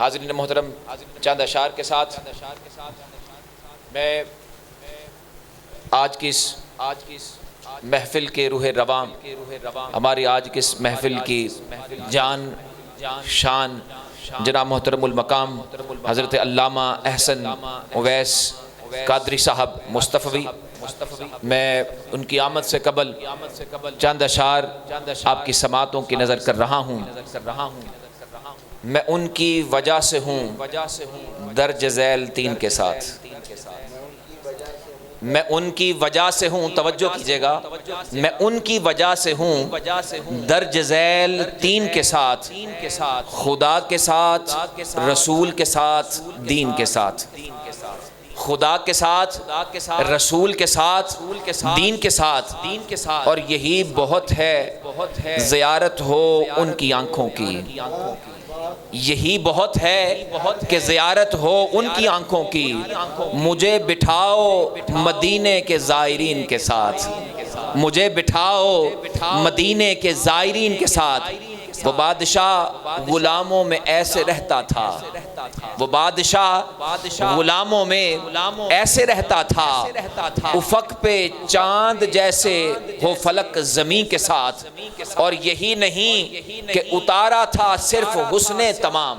حاضرین محترم، چند اشعار کے ساتھ میں آج کی اس محفل کے روح رواں، ہماری آج کی اس محفل کی جان شان جناب محترم المقام حضرت علامہ احسن اویس قادری صاحب مصطفوی، میں ان کی آمد سے قبل چند اشعار آپ کی سماعتوں کی نظر کر رہا ہوں۔ میں ان کی وجہ سے ہوں درج ذیل 3 کے ساتھ، میں ان کی وجہ سے ہوں، توجہ کیجئے گا، میں ان کی وجہ سے ہوں درج ذیل 3 کے ساتھ، خدا کے ساتھ، رسول کے ساتھ، دین کے ساتھ، خدا کے ساتھ، رسول کے ساتھ، دین کے ساتھ، اور یہی بہت ہے زیارت ہو ان کی آنکھوں کی، یہی بہت ہے کہ زیارت ہو ان کی آنکھوں کی، مجھے بٹھاؤ مدینے کے زائرین کے ساتھ، مجھے بٹھاؤ مدینے کے زائرین کے ساتھ۔ وہ بادشاہ غلاموں میں ایسے رہتا تھا، وہ بادشاہ غلاموں میں ایسے رہتا تھا، افق پہ چاند جیسے ہو فلک زمین کے ساتھ، اور یہی نہیں کہ اتارا تھا صرف حسن تمام،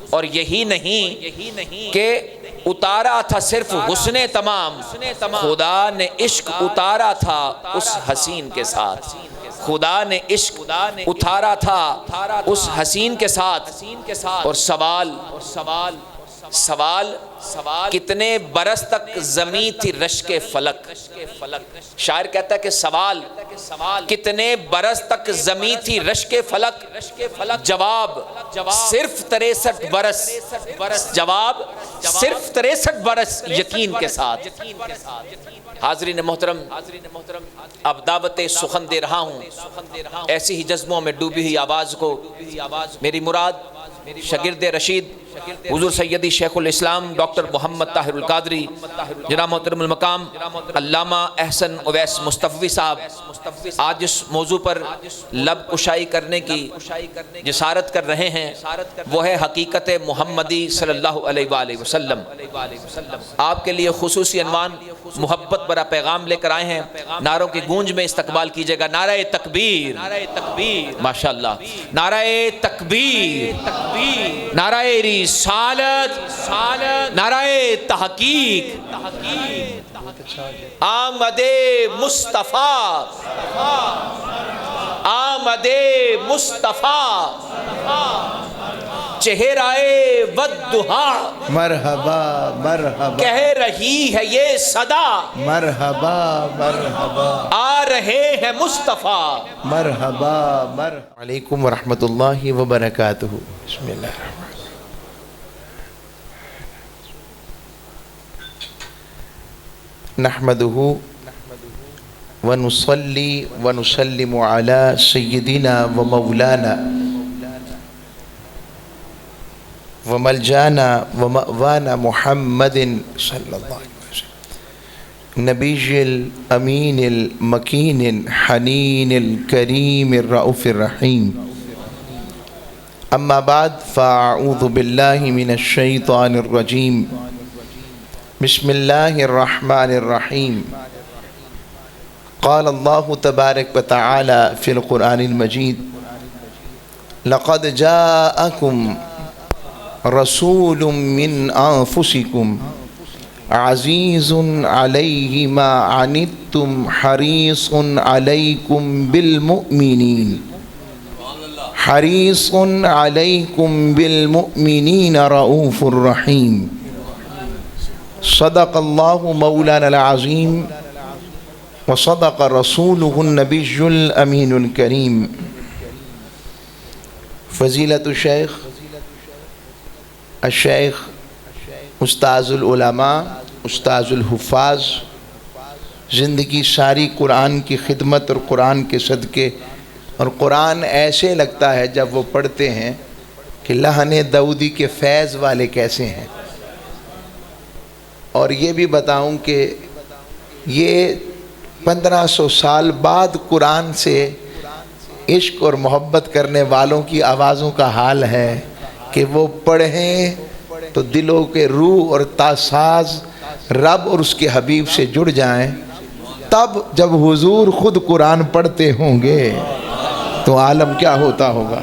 اور یہی نہیں کہ اتارا تھا صرف حسن تمام، خدا نے عشق اتارا تھا اس حسین کے ساتھ، خدا نے عشق اتارا تھا اس حسین کے ساتھ۔ اور سوال کتنے برس تک زمین تھی رشک فلک، شاعر کہتا ہے کہ سوال کتنے برس تک زمین تھی رشک فلک، جواب صرف 63 برس، جواب صرف 63 برس یقین کے ساتھ۔ حاضرین محترم، اب دعوت سخن دے رہا ہوں، ایسی ہی جذبوں میں ڈوبی ہوئی آواز کو میری مراد شاگرد رشید حضور سیدی شیخ الاسلام ڈاکٹر محمد طاہر القادری جناب محترم المقام علامہ احسن اویس مصطفوی صاحب آج اس موضوع پر لب کشائی کرنے کی جسارت کر رہے ہیں، وہ ہے حقیقت محمدی صلی اللہ علیہ وآلہ وسلم۔ آپ کے لیے خصوصی عنوان محبت برا پیغام لے کر آئے ہیں، نعروں کی گونج میں استقبال کیجئے گا۔ نعرہ تکبیر، ماشاءاللہ، نعرہ تکبیر، نعرہ رسالت، نعرہ تحقیق، آمد مصطفیٰ، آمد مصطفیٰ، چہرہ والضحا، مرحبا مرحبا، کہہ رہی ہے یہ صدا، مرحبا مرحبا، آ رہے ہیں مصطفیٰ، مرحبا مرحبا۔ علیکم ورحمۃ اللہ وبرکاتہ۔ بسم اللہ الرحمن الرحیم۔ نحمدہ ونصلی ونسلم علی سیدنا ومولانا وملجانا ومأوانا محمد صلی اللہ علیہ وسلم، نبی الامین المکین الحنین الکریم الرؤوف الرحیم۔ اما بعد فاعوذ باللہ من الشیطان الرجیم، بسم اللہ الرحمن الرحیم۔ قال اللہ تبارک وتعالی فی القرآن المجید، لقد جاءکم رسول من انفسکم عزیز علیہ ما عنتم حریص علیکم بالمؤمنین، حریص علیکم بالمؤمنین رؤوف الرحیم۔ صدق اللہ مولانا العظیم وصدق رسولہ النبی الامین الکریم۔ فضیلت الشیخ الشیخ استاذ العلماء، استاذ الحفاظ، زندگی ساری قرآن کی خدمت اور قرآن کے صدقے، اور قرآن ایسے لگتا ہے جب وہ پڑھتے ہیں کہ لہن داؤدی کے فیض والے کیسے ہیں۔ اور یہ بھی بتاؤں کہ یہ 1500 سال بعد قرآن سے عشق اور محبت کرنے والوں کی آوازوں کا حال ہے کہ وہ پڑھیں تو دلوں کے روح اور تاساز رب اور اس کے حبیب سے جڑ جائیں. تب جب حضور خود قرآن پڑھتے ہوں گے تو عالم کیا ہوتا ہوگا.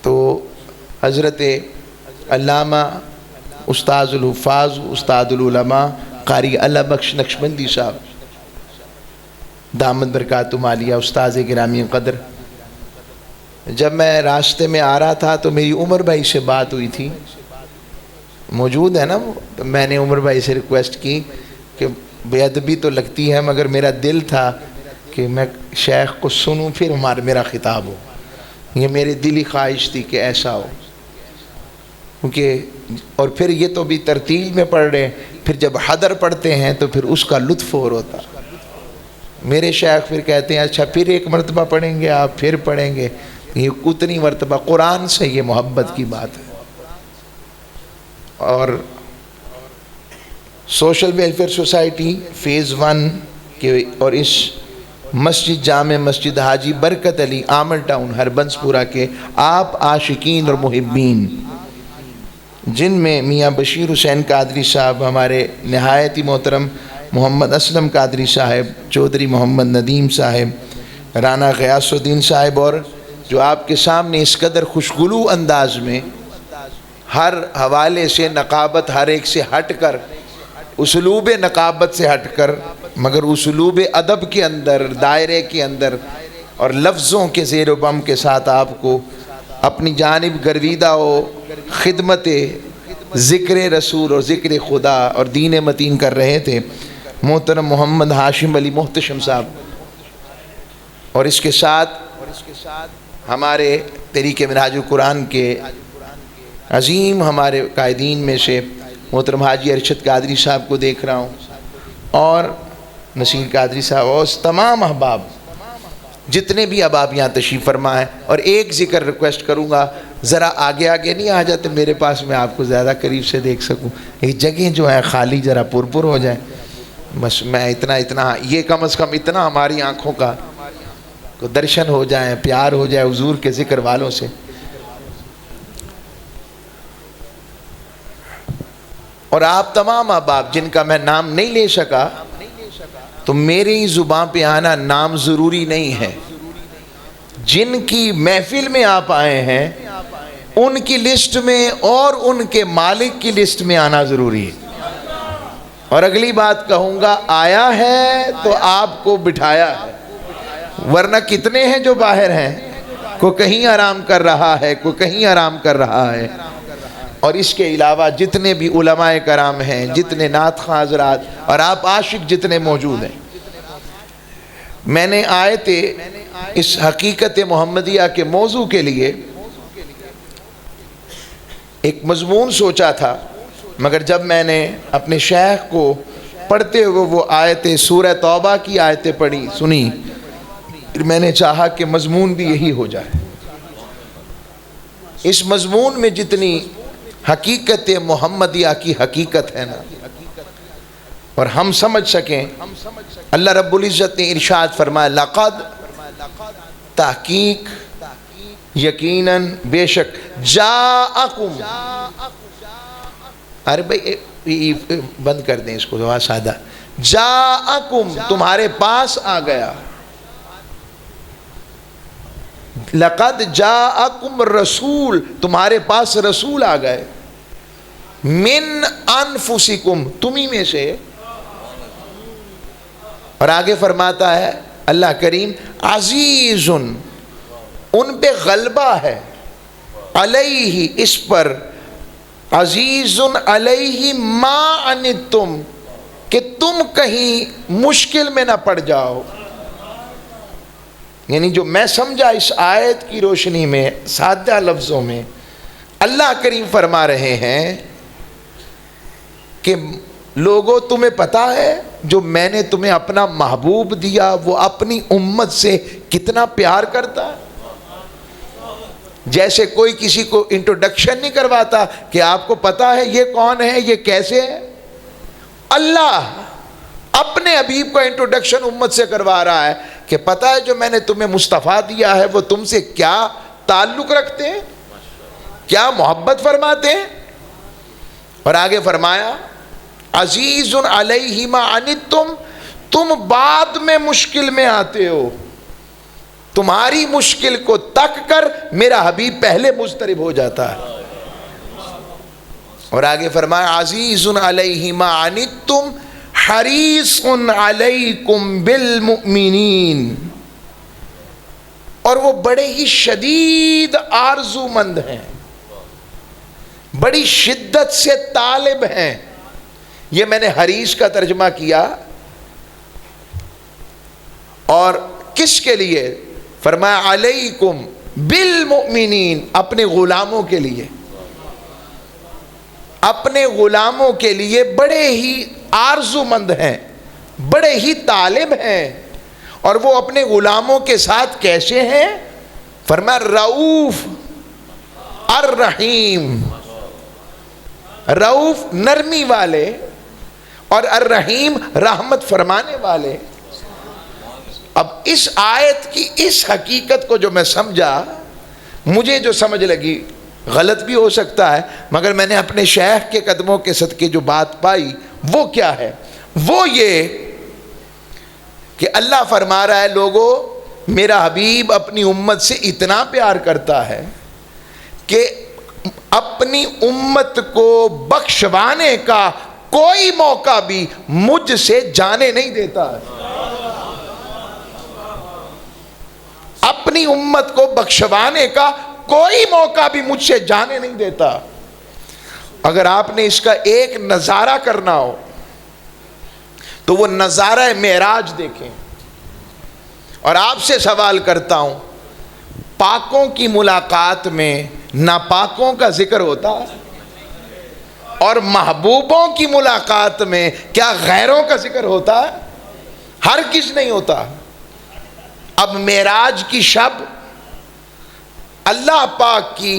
تو حضرت علامہ استاذ الحفاظ استاد العلماء قاری اللہ بخش نقشبندی صاحب دامت برکاتہم عالیہ استاذ گرامی قدر، جب میں راستے میں آ رہا تھا تو میری عمر بھائی سے بات ہوئی تھی، موجود ہے نا وہ، تو میں نے عمر بھائی سے ریکویسٹ کی کہ بے ادبی تو لگتی ہے مگر میرا دل تھا کہ میں شیخ کو سنوں پھر میرا خطاب ہو. یہ میری دلی خواہش تھی کہ ایسا ہو، کیونکہ اور پھر یہ تو بھی ترتیل میں پڑھ رہے ہیں، پھر جب حدر پڑھتے ہیں تو پھر اس کا لطف اور ہوتا. میرے شیخ پھر کہتے ہیں اچھا پھر ایک مرتبہ پڑھیں گے آپ، پھر پڑھیں گے. یہ اتنی مرتبہ قرآن سے یہ محبت کی بات ہے. اور سوشل ویلفیئر سوسائٹی فیز 1 کے اور اس مسجد جامع مسجد حاجی برکت علی آمل ٹاؤن ہربنس پورہ کے آپ عاشقین اور محبین، جن میں میاں بشیر حسین قادری صاحب، ہمارے نہایت ہی محترم محمد اسلم قادری صاحب، چودھری محمد ندیم صاحب، رانا غیاث الدین صاحب، اور جو آپ کے سامنے اس قدر خوشگلو انداز میں ہر حوالے سے نقابت ہر ایک سے ہٹ کر، اسلوب نقابت سے ہٹ کر مگر اسلوب ادب کے اندر، دائرے کے اندر اور لفظوں کے زیر و بم کے ساتھ آپ کو اپنی جانب گرویدہ و خدمت ذکر رسول اور ذکر خدا اور دین متین کر رہے تھے محترم محمد ہاشم علی محتشم صاحب. اور اس کے ساتھ ہمارے طریق منہاج القرآن کے عظیم ہمارے قائدین میں سے محترم حاجی ارشد قادری صاحب کو دیکھ رہا ہوں، اور نصیر قادری صاحب، اور تمام احباب جتنے بھی احباب یہاں تشریف فرما ہیں. اور ایک ذکر ریکویسٹ کروں گا، ذرا آگے آگے نہیں آ جاتے میرے پاس، میں آپ کو زیادہ قریب سے دیکھ سکوں. ایک جگہ جو ہے خالی ذرا پر ہو جائے، بس میں اتنا یہ کم از کم اتنا ہماری آنکھوں کا کو درشن ہو جائیں، پیار ہو جائے حضور کے ذکر والوں سے. اور آپ تمام احباب جن کا میں نام نہیں لے سکا، تو میری زبان پہ آنا نام ضروری نہیں ہے. جن کی محفل میں آپ آئے ہیں ان کی لسٹ میں اور ان کے مالک کی لسٹ میں آنا ضروری ہے. اور اگلی بات کہوں گا، آیا ہے تو آپ کو بٹھایا ہے، ورنہ کتنے ہیں جو باہر ہیں، کوئی کہیں آرام کر رہا ہے، کوئی کہیں آرام کر رہا ہے. اور اس کے علاوہ جتنے بھی علماء کرام ہیں، جتنے نعت خواں حضرات اور آپ عاشق جتنے موجود ہیں، میں نے آئے تھے اس حقیقت محمدیہ کے موضوع کے لیے ایک مضمون سوچا تھا، مگر جب میں نے اپنے شیخ کو پڑھتے ہوئے وہ آیتیں سورہ توبہ کی آیتیں پڑھی سنی، پھر میں نے چاہا کہ مضمون بھی یہی ہو جائے. اس مضمون میں جتنی حقیقت محمدیہ کی حقیقت ہے نا، اور ہم سمجھ سکیں، اللہ رب العزت نے ارشاد فرمایا لقد، تحقیق، یقیناً، بے شک، جاءکم، ارے بھئی بند کر دیں اس کو تھوڑا سادہ، جاءکم، تمہارے پاس آ گیا، لقد جاءکم رسول، تمہارے پاس رسول آ گئے، من انفسکم، تمہیں میں سے. اور آگے فرماتا ہے اللہ کریم، عزیز، ان پہ غلبہ ہے، علیہ، اس پر، عزیز علیہ ما عنتم، کہ تم کہیں مشکل میں نہ پڑ جاؤ. یعنی جو میں سمجھا اس آیت کی روشنی میں سادہ لفظوں میں اللہ کریم فرما رہے ہیں کہ لوگوں تمہیں پتہ ہے جو میں نے تمہیں اپنا محبوب دیا وہ اپنی امت سے کتنا پیار کرتا ہے. جیسے کوئی کسی کو انٹروڈکشن نہیں کرواتا کہ آپ کو پتہ ہے یہ کون ہے، یہ کیسے ہے، اللہ اپنے حبیب کا انٹروڈکشن امت سے کروا رہا ہے کہ پتہ ہے جو میں نے تمہیں مصطفیٰ دیا ہے وہ تم سے کیا تعلق رکھتے ہیں، کیا محبت فرماتے ہیں؟ اور آگے فرمایا عزیز علیہ ما عنتم، تم بعد میں مشکل میں آتے ہو، تمہاری مشکل کو تک کر میرا حبیب پہلے مضطرب ہو جاتا ہے۔ اور آگے فرمایا عزیز علیہ ما عنتم حریص علیکم بالمؤمنین، اور وہ بڑے ہی شدید آرزو مند ہیں، بڑی شدت سے طالب ہیں۔ یہ میں نے حریص کا ترجمہ کیا، اور کس کے لیے؟ فرمایا علیکم بالمؤمنین، اپنے غلاموں کے لیے، اپنے غلاموں کے لیے بڑے ہی آرزو مند ہیں، بڑے ہی طالب ہیں۔ اور وہ اپنے غلاموں کے ساتھ کیسے ہیں؟ فرمایا رؤوف الرحیم، رؤوف نرمی والے اور الرحیم رحمت فرمانے والے۔ اب اس آیت کی اس حقیقت کو جو میں سمجھا، مجھے جو سمجھ لگی، غلط بھی ہو سکتا ہے، مگر میں نے اپنے شیخ کے قدموں کے صدقے جو بات پائی وہ کیا ہے؟ وہ یہ کہ اللہ فرما رہا ہے لوگو میرا حبیب اپنی امت سے اتنا پیار کرتا ہے کہ اپنی امت کو بخشوانے کا کوئی موقع بھی مجھ سے جانے نہیں دیتا ہے، اپنی امت کو بخشوانے کا کوئی موقع بھی مجھ سے جانے نہیں دیتا۔ اگر آپ نے اس کا ایک نظارہ کرنا ہو تو وہ نظارہ معراج دیکھیں۔ اور آپ سے سوال کرتا ہوں، پاکوں کی ملاقات میں ناپاکوں کا ذکر ہوتا ہے؟ اور محبوبوں کی ملاقات میں کیا غیروں کا ذکر ہوتا ہے؟ ہرگز نہیں ہوتا۔ اب معراج کی شب اللہ پاک کی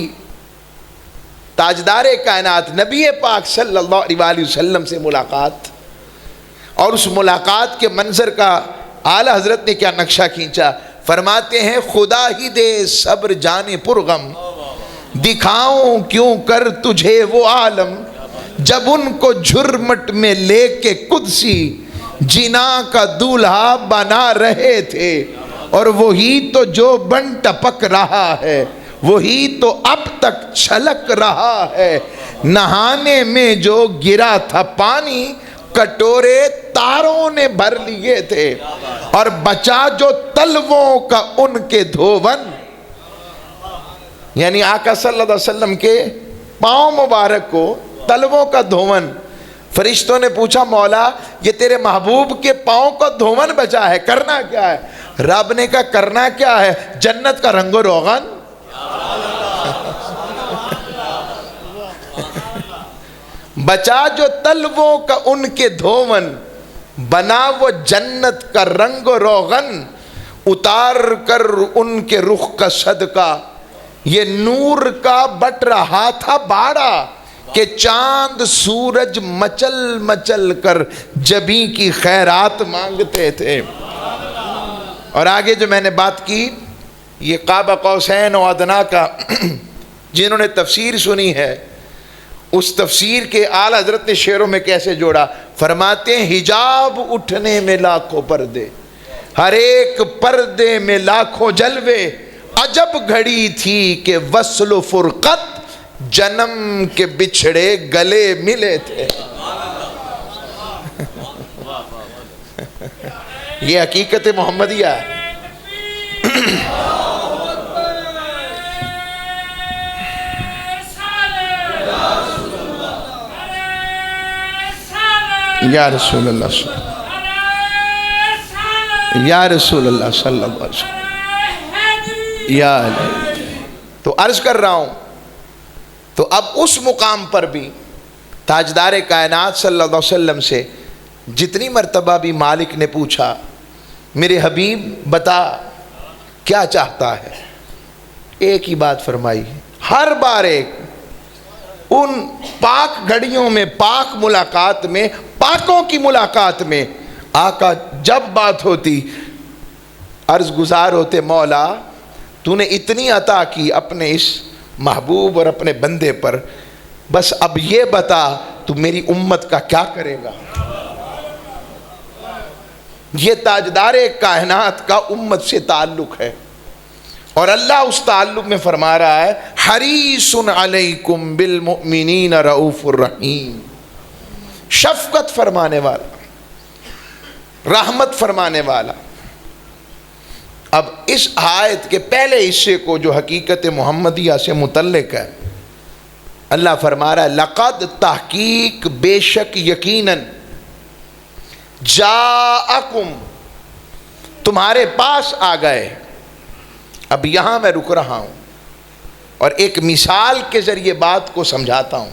تاجدار کائنات نبی پاک صلی اللہ علیہ وسلم سے ملاقات، اور اس ملاقات کے منظر کا اعلی حضرت نے کیا نقشہ کھینچا۔ فرماتے ہیں خدا ہی دے صبر جانے پرغم، دکھاؤں کیوں کر تجھے وہ عالم، جب ان کو جھرمٹ میں لے کے قدسی جنا کا دولہا بنا رہے تھے، اور وہی تو جو بن ٹپک رہا ہے وہی تو اب تک چھلک رہا ہے، نہانے میں جو گرا تھا پانی کٹورے تاروں نے بھر لیے تھے، اور بچا جو تلووں کا ان کے دھون، یعنی آقا صلی اللہ علیہ وسلم کے پاؤں مبارک کو تلووں کا دھون۔ فرشتوں نے پوچھا مولا یہ تیرے محبوب کے پاؤں کا دھون بچا ہے، کرنا کیا ہے؟ رب نے کہا کرنا کیا ہے؟ جنت کا رنگ و روغن۔ بچا جو تلووں کا ان کے دھون، بنا وہ جنت کا رنگ و روغن، اتار کر ان کے رخ کا صدقہ یہ نور کا بٹ رہا تھا باڑا، کہ چاند سورج مچل مچل کر جبیں کی خیرات مانگتے تھے۔ اور آگے جو میں نے بات کی یہ قاب قوسین و ادنیٰ کا جنہوں نے تفسیر سنی ہے، اس تفسیر کے اعلیٰ حضرت نے شعروں میں کیسے جوڑا۔ فرماتے ہیں حجاب اٹھنے میں لاکھوں پردے، ہر ایک پردے میں لاکھوں جلوے، عجب گھڑی تھی کہ وصل و فرقت جنم کے بچھڑے گلے ملے تھے۔ یہ حقیقت محمدیہ ہے۔ یا رسول اللہ صلی اللہ علیہ وسلم، یا رسول اللہ صلی اللہ علیہ وسلم، یا تو عرض کر رہا ہوں، تو اب اس مقام پر بھی تاجدار کائنات صلی اللہ علیہ وسلم سے جتنی مرتبہ بھی مالک نے پوچھا میرے حبیب بتا کیا چاہتا ہے، ایک ہی بات فرمائی، ہر بار ایک، ان پاک گھڑیوں میں، پاک ملاقات میں، پاکوں کی ملاقات میں آقا جب بات ہوتی عرض گزار ہوتے مولا تو نے اتنی عطا کی اپنے اس محبوب اور اپنے بندے پر، بس اب یہ بتا تو میری امت کا کیا کرے گا؟ یہ تاجدار کائنات کا امت سے تعلق ہے، اور اللہ اس تعلق میں فرما رہا ہے حریص علیکم بالمؤمنین رؤوف الرحیم، شفقت فرمانے والا، رحمت فرمانے والا۔ اب اس آیت کے پہلے حصے کو جو حقیقت محمدیہ سے متعلق ہے، اللہ فرما رہا ہے لقد تحقیق بے شک یقیناً جاءکم تمہارے پاس آ گئے۔ اب یہاں میں رک رہا ہوں اور ایک مثال کے ذریعے بات کو سمجھاتا ہوں،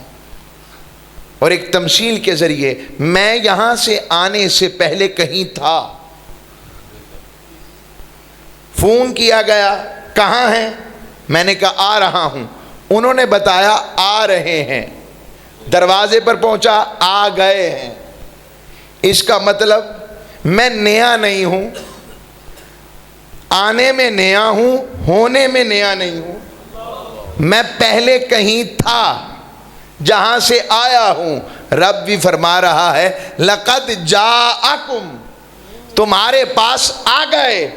اور ایک تمثیل کے ذریعے۔ میں یہاں سے آنے سے پہلے کہیں تھا، فون کیا گیا کہاں ہیں، میں نے کہا آ رہا ہوں، انہوں نے بتایا آ رہے ہیں، دروازے پر پہنچا آ گئے ہیں۔ اس کا مطلب میں نیا نہیں ہوں، آنے میں نیا ہوں، ہونے میں نیا نہیں ہوں، میں پہلے کہیں تھا جہاں سے آیا ہوں۔ رب بھی فرما رہا ہے لقد جاءکم تمہارے پاس آ گئے،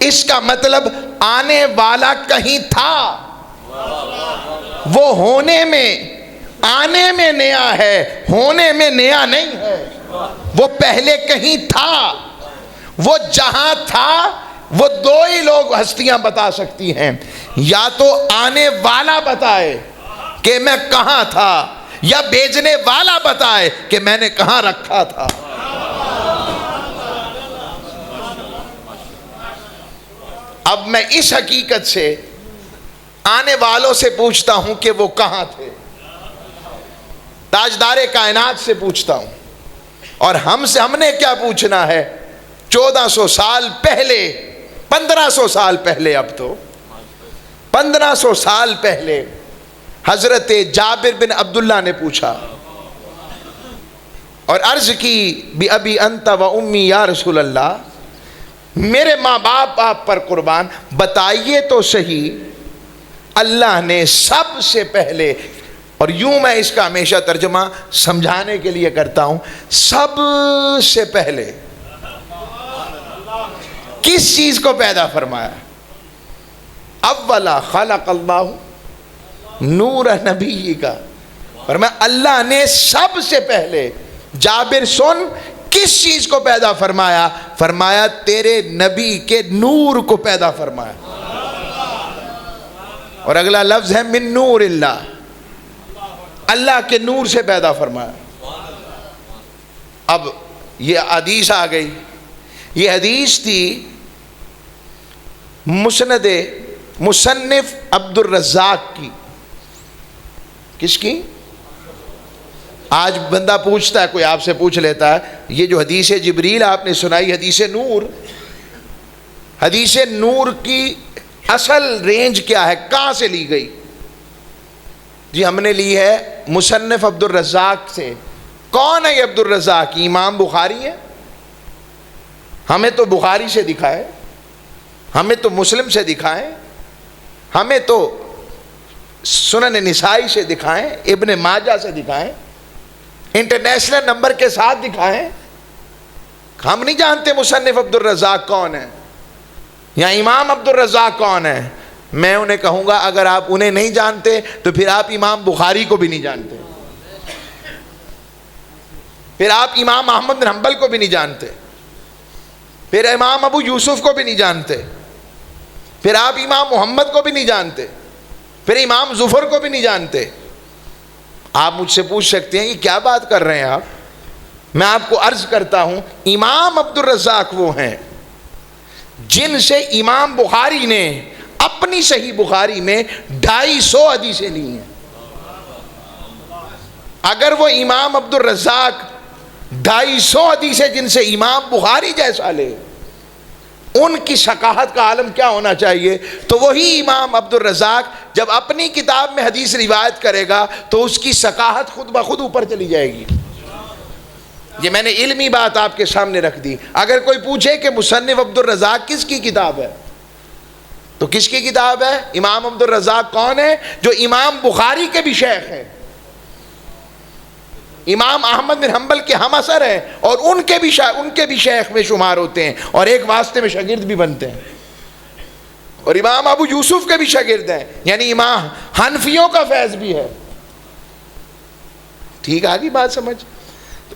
اس کا مطلب آنے والا کہیں تھا، وہ ہونے میں آنے میں نیا ہے، ہونے میں نیا نہیں ہے، وہ پہلے کہیں تھا۔ وہ جہاں تھا وہ دو ہی لوگ ہستیاں بتا سکتی ہیں، یا تو آنے والا بتائے کہ میں کہاں تھا، یا بھیجنے والا بتائے کہ میں نے کہاں رکھا تھا۔ اب میں اس حقیقت سے آنے والوں سے پوچھتا ہوں کہ وہ کہاں تھے، تاجدار کائنات سے پوچھتا ہوں، اور ہم نے کیا پوچھنا ہے؟ 1400 سال پہلے، 1500 سال پہلے، اب تو 1500 سال پہلے حضرت جابر بن عبداللہ نے پوچھا اور عرض کی بِأَبِي أَنْتَ وَأُمِّي یا رسول اللہ، میرے ماں باپ آپ پر قربان، بتائیے تو صحیح اللہ نے سب سے پہلے، اور یوں میں اس کا ہمیشہ ترجمہ سمجھانے کے لیے کرتا ہوں، سب سے پہلے کس چیز کو پیدا فرمایا؟ اولا خلق اللہ نور نبی کا، فرمایا اللہ نے سب سے پہلے، جابر سن، کس چیز کو پیدا فرمایا؟ فرمایا تیرے نبی کے نور کو پیدا فرمایا، اور اگلا لفظ ہے من نور اللہ، اللہ کے نور سے پیدا فرمایا۔ اب یہ حدیث آ گئی، یہ حدیث تھی مصنف عبد الرزاق کی۔ کس کی؟ آج بندہ پوچھتا ہے، کوئی آپ سے پوچھ لیتا ہے یہ جو حدیث جبریل آپ نے سنائی، حدیث نور کی اصل رینج کیا ہے، کہاں سے لی گئی؟ جی ہم نے لی ہے مصنف عبد الرزاق سے۔ کون ہے یہ عبد الرزاق؟ امام بخاری ہے، ہمیں تو بخاری سے دکھائے، ہمیں تو مسلم سے دکھائیں، ہمیں تو سنن نسائی سے دکھائیں، ابن ماجہ سے دکھائیں، انٹرنیشنل نمبر کے ساتھ دکھائیں۔ ہم نہیں جانتے مصنف عبد الرزاق کون ہے یا امام عبد الرزاق کون ہے۔ میں انہیں کہوں گا اگر آپ انہیں نہیں جانتے تو پھر آپ امام بخاری کو بھی نہیں جانتے، پھر آپ امام احمد بن حنبل کو بھی نہیں جانتے، پھر امام ابو یوسف کو بھی نہیں جانتے، پھر آپ امام محمد کو بھی نہیں جانتے، پھر امام ظفر کو بھی نہیں جانتے۔ آپ مجھ سے پوچھ سکتے ہیں یہ کیا بات کر رہے ہیں آپ؟ میں آپ کو عرض کرتا ہوں امام عبد الرزاق وہ ہیں جن سے امام بخاری نے اپنی صحیح بخاری میں 250 حدیثیں لی ہیں۔ اگر وہ امام عبد الرزاق 250 حدیثیں جن سے امام بخاری جیسا لے، ان کی ثقافت کا عالم کیا ہونا چاہیے؟ تو وہی امام عبد الرزاق جب اپنی کتاب میں حدیث روایت کرے گا تو اس کی ثقافت خود بخود اوپر چلی جائے گی۔ یہ میں نے علمی بات آپ کے سامنے رکھ دی. اگر کوئی پوچھے کہ مصنف عبد الرزاق کس کی کتاب ہے تو کس کی کتاب ہے؟ امام عبد الرزاق کون ہے؟ جو امام بخاری کے بھی شیخ ہیں, امام احمد بن حنبل کے ہم اثر ہیں, اور ان کے بھی شیخ میں شمار ہوتے ہیں, اور ایک واسطے میں شاگرد بھی بنتے ہیں, اور امام ابو یوسف کے بھی شاگرد ہیں, یعنی امام حنفیوں کا فیض بھی ہے. ٹھیک آگی بات سمجھ.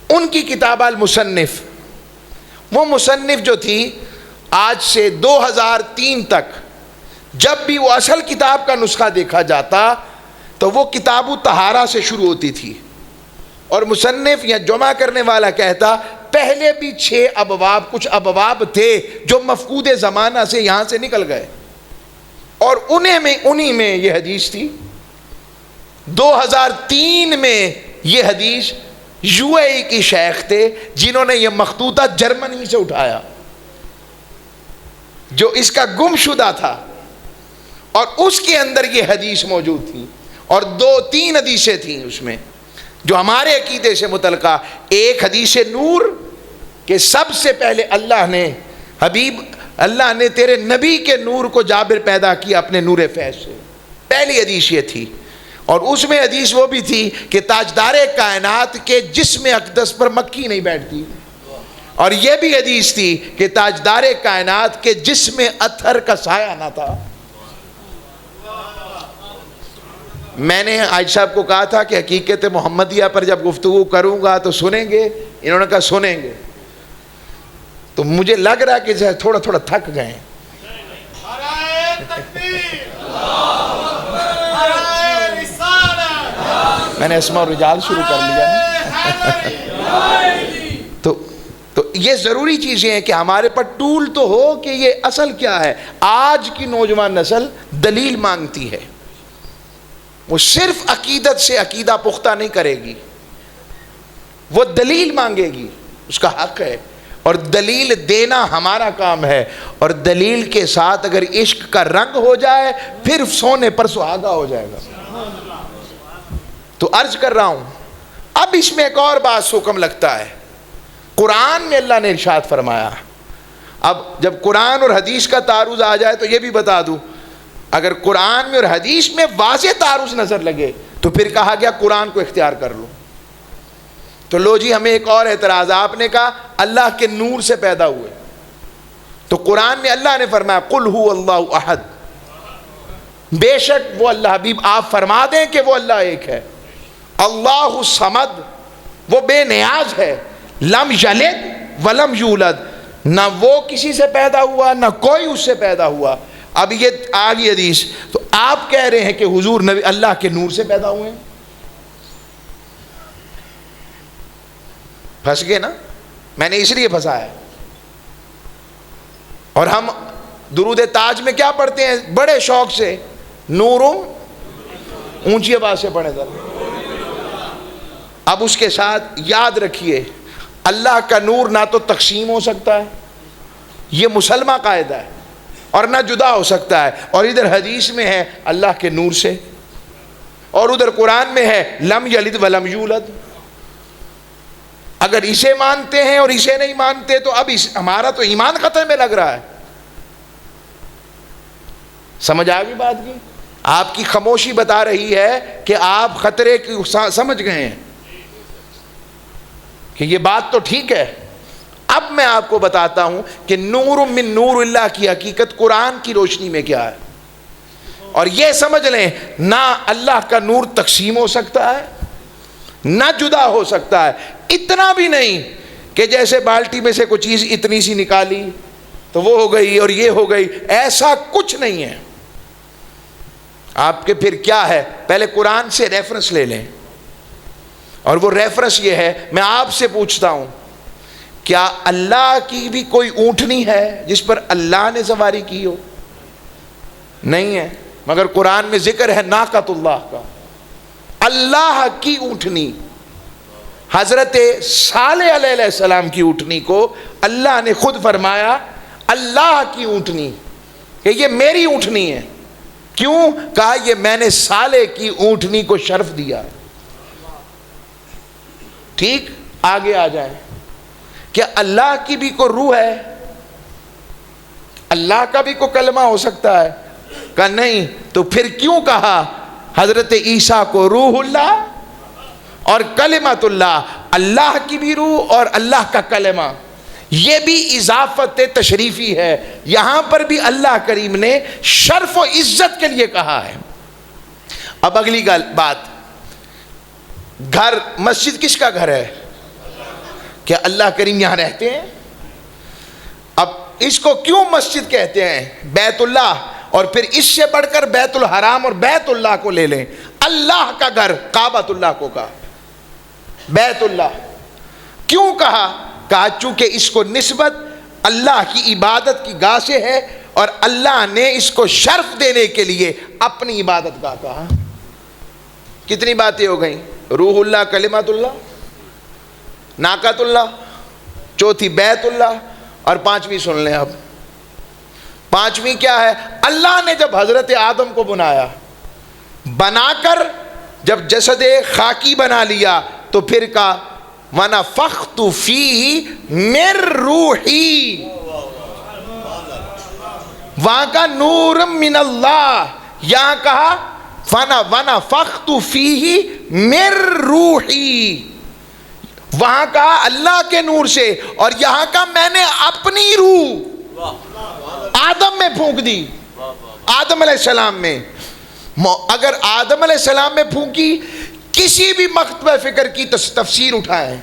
ان کی کتاب المصنف, وہ مصنف جو تھی آج سے 2003 تک جب بھی وہ اصل کتاب کا نسخہ دیکھا جاتا تو وہ کتاب طہارہ سے شروع ہوتی تھی, اور مصنف یا جمع کرنے والا کہتا پہلے بھی 6 ابواب, کچھ ابواب تھے جو مفقود زمانہ سے یہاں سے نکل گئے, اور انہی میں یہ حدیث تھی. 2003 میں یہ حدیث یو اے ای کی شیخ تھے جنہوں نے یہ مخطوطہ جرمنی سے اٹھایا جو اس کا گم شدہ تھا, اور اس کے اندر یہ حدیث موجود تھی, اور 2-3 حدیثیں تھیں اس میں جو ہمارے عقیدے سے متعلقہ. ایک حدیث نور کہ سب سے پہلے اللہ نے تیرے نبی کے نور کو جابر پیدا کیا اپنے نور فیض سے, پہلی حدیث یہ تھی. اور اس میں حدیث وہ بھی تھی کہ تاجدار کائنات کے جسم اقدس پر مکھی نہیں بیٹھتی, اور یہ بھی حدیث تھی کہ تاجدار کائنات کے جسم اطہر کا سایہ نہ تھا. میں نے آج صاحب کو کہا تھا کہ حقیقت محمدیہ پر جب گفتگو کروں گا تو سنیں گے, انہوں نے کہا سنیں گے, تو مجھے لگ رہا کہ تھوڑا تھوڑا تھک گئے ہیں. میں نے اسماء الرجال شروع کر لیا تو یہ ضروری چیزیں ہیں کہ ہمارے پر ٹول تو ہو کہ یہ اصل کیا ہے. آج کی نوجوان نسل دلیل مانگتی ہے, وہ صرف عقیدت سے عقیدہ پختہ نہیں کرے گی, وہ دلیل مانگے گی, اس کا حق ہے, اور دلیل دینا ہمارا کام ہے. اور دلیل کے ساتھ اگر عشق کا رنگ ہو جائے پھر سونے پر سہاگا ہو جائے گا. تو عرض کر رہا ہوں, اب اس میں ایک اور بات سوکم لگتا ہے. قرآن میں اللہ نے ارشاد فرمایا, اب جب قرآن اور حدیث کا تعارض آ جائے تو یہ بھی بتا دوں, اگر قرآن میں اور حدیث میں واضح تعارض نظر لگے تو پھر کہا گیا قرآن کو اختیار کر لو. تو لو جی ہمیں ایک اور اعتراض, آپ نے کہا اللہ کے نور سے پیدا ہوئے, تو قرآن میں اللہ نے فرمایا قل هو اللہ احد, بے شک وہ اللہ, حبیب آپ فرما دیں کہ وہ اللہ ایک ہے. اللہ الصمد, وہ بے نیاز ہے. لم یلد ولم یولد, نہ وہ کسی سے پیدا ہوا نہ کوئی اس سے پیدا ہوا. اب یہ آگی حدیث, تو آپ کہہ رہے ہیں کہ حضور نبی اللہ کے نور سے پیدا ہوئے ہیں. پھنس گئے نا, میں نے اس لیے پھنسایا. اور ہم درود تاج میں کیا پڑھتے ہیں بڑے شوق سے, نورم, اونچی آواز سے پڑھیں ذرا. اب اس کے ساتھ یاد رکھیے اللہ کا نور نہ تو تقسیم ہو سکتا ہے, یہ مسلمہ قاعدہ ہے, اور نہ جدا ہو سکتا ہے. اور ادھر حدیث میں ہے اللہ کے نور سے, اور ادھر قرآن میں ہے لم یلد ولم یولد. اگر اسے مانتے ہیں اور اسے نہیں مانتے تو اب ہمارا تو ایمان خطرے میں لگ رہا ہے. سمجھ آ گئی بات کی؟ آپ کی خاموشی بتا رہی ہے کہ آپ خطرے کی سمجھ گئے ہیں کہ یہ بات تو ٹھیک ہے. اب میں آپ کو بتاتا ہوں کہ نور من نور اللہ کی حقیقت قرآن کی روشنی میں کیا ہے. اور یہ سمجھ لیں نہ اللہ کا نور تقسیم ہو سکتا ہے نہ جدا ہو سکتا ہے. اتنا بھی نہیں کہ جیسے بالٹی میں سے کوئی چیز اتنی سی نکالی تو وہ ہو گئی اور یہ ہو گئی, ایسا کچھ نہیں ہے. آپ کے پھر کیا ہے, پہلے قرآن سے ریفرنس لے لیں, اور وہ ریفرنس یہ ہے, میں آپ سے پوچھتا ہوں کیا اللہ کی بھی کوئی اونٹنی ہے جس پر اللہ نے سواری کی ہو؟ نہیں ہے, مگر قرآن میں ذکر ہے ناقۃ اللہ کا, اللہ کی اونٹنی. حضرت صالح علیہ السلام کی اونٹنی کو اللہ نے خود فرمایا اللہ کی اونٹنی, کہ یہ میری اونٹنی ہے. کیوں؟ کہا یہ میں نے صالح کی اونٹنی کو شرف دیا. ٹھیک, آگے آ جائیں. کیا اللہ کی بھی کوئی روح ہے؟ اللہ کا بھی کوئی کلمہ ہو سکتا ہے؟ کہا نہیں. تو پھر کیوں کہا حضرت عیسیٰ کو روح اللہ اور کلمۃ اللہ؟ اللہ کی بھی روح اور اللہ کا کلمہ، یہ بھی اضافت تشریفی ہے. یہاں پر بھی اللہ کریم نے شرف و عزت کے لیے کہا ہے. اب اگلی بات، گھر مسجد کس کا گھر ہے؟ کیا اللہ کریم یہاں رہتے ہیں؟ اب اس کو کیوں مسجد کہتے ہیں؟ بیت اللہ، اور پھر اس سے بڑھ کر بیت الحرام اور بیت اللہ کو لے لیں. اللہ کا گھر کعبۃ اللہ کو کہا بیت اللہ. کیوں کہا؟ کہا چونکہ اس کو نسبت اللہ کی عبادت کی گاہ سے ہے، اور اللہ نے اس کو شرف دینے کے لیے اپنی عبادت گاہ کہا. کتنی باتیں ہو گئیں؟ روح اللہ، کلمۃ اللہ، ناقۃ اللہ، چوتھی بیت اللہ، اور پانچویں سن لیں. اب پانچویں کیا ہے؟ اللہ نے جب حضرت آدم کو بنا کر جب جسد خاکی بنا لیا تو پھر کہا وَنَفَخْتُ فِيهِ مِن رُوحِي. وہاں کا نور من اللہ، یہاں کہا وَنَفَخْتُ فِيهِ مِن رُوحِي. وہاں کہا اللہ کے نور سے، اور یہاں کا میں نے اپنی روح آدم میں پھونک دی. آدم علیہ السلام میں. اگر آدم علیہ السلام میں پھونکی، کسی بھی مکتبہ فکر کی تفسیر اٹھائیں،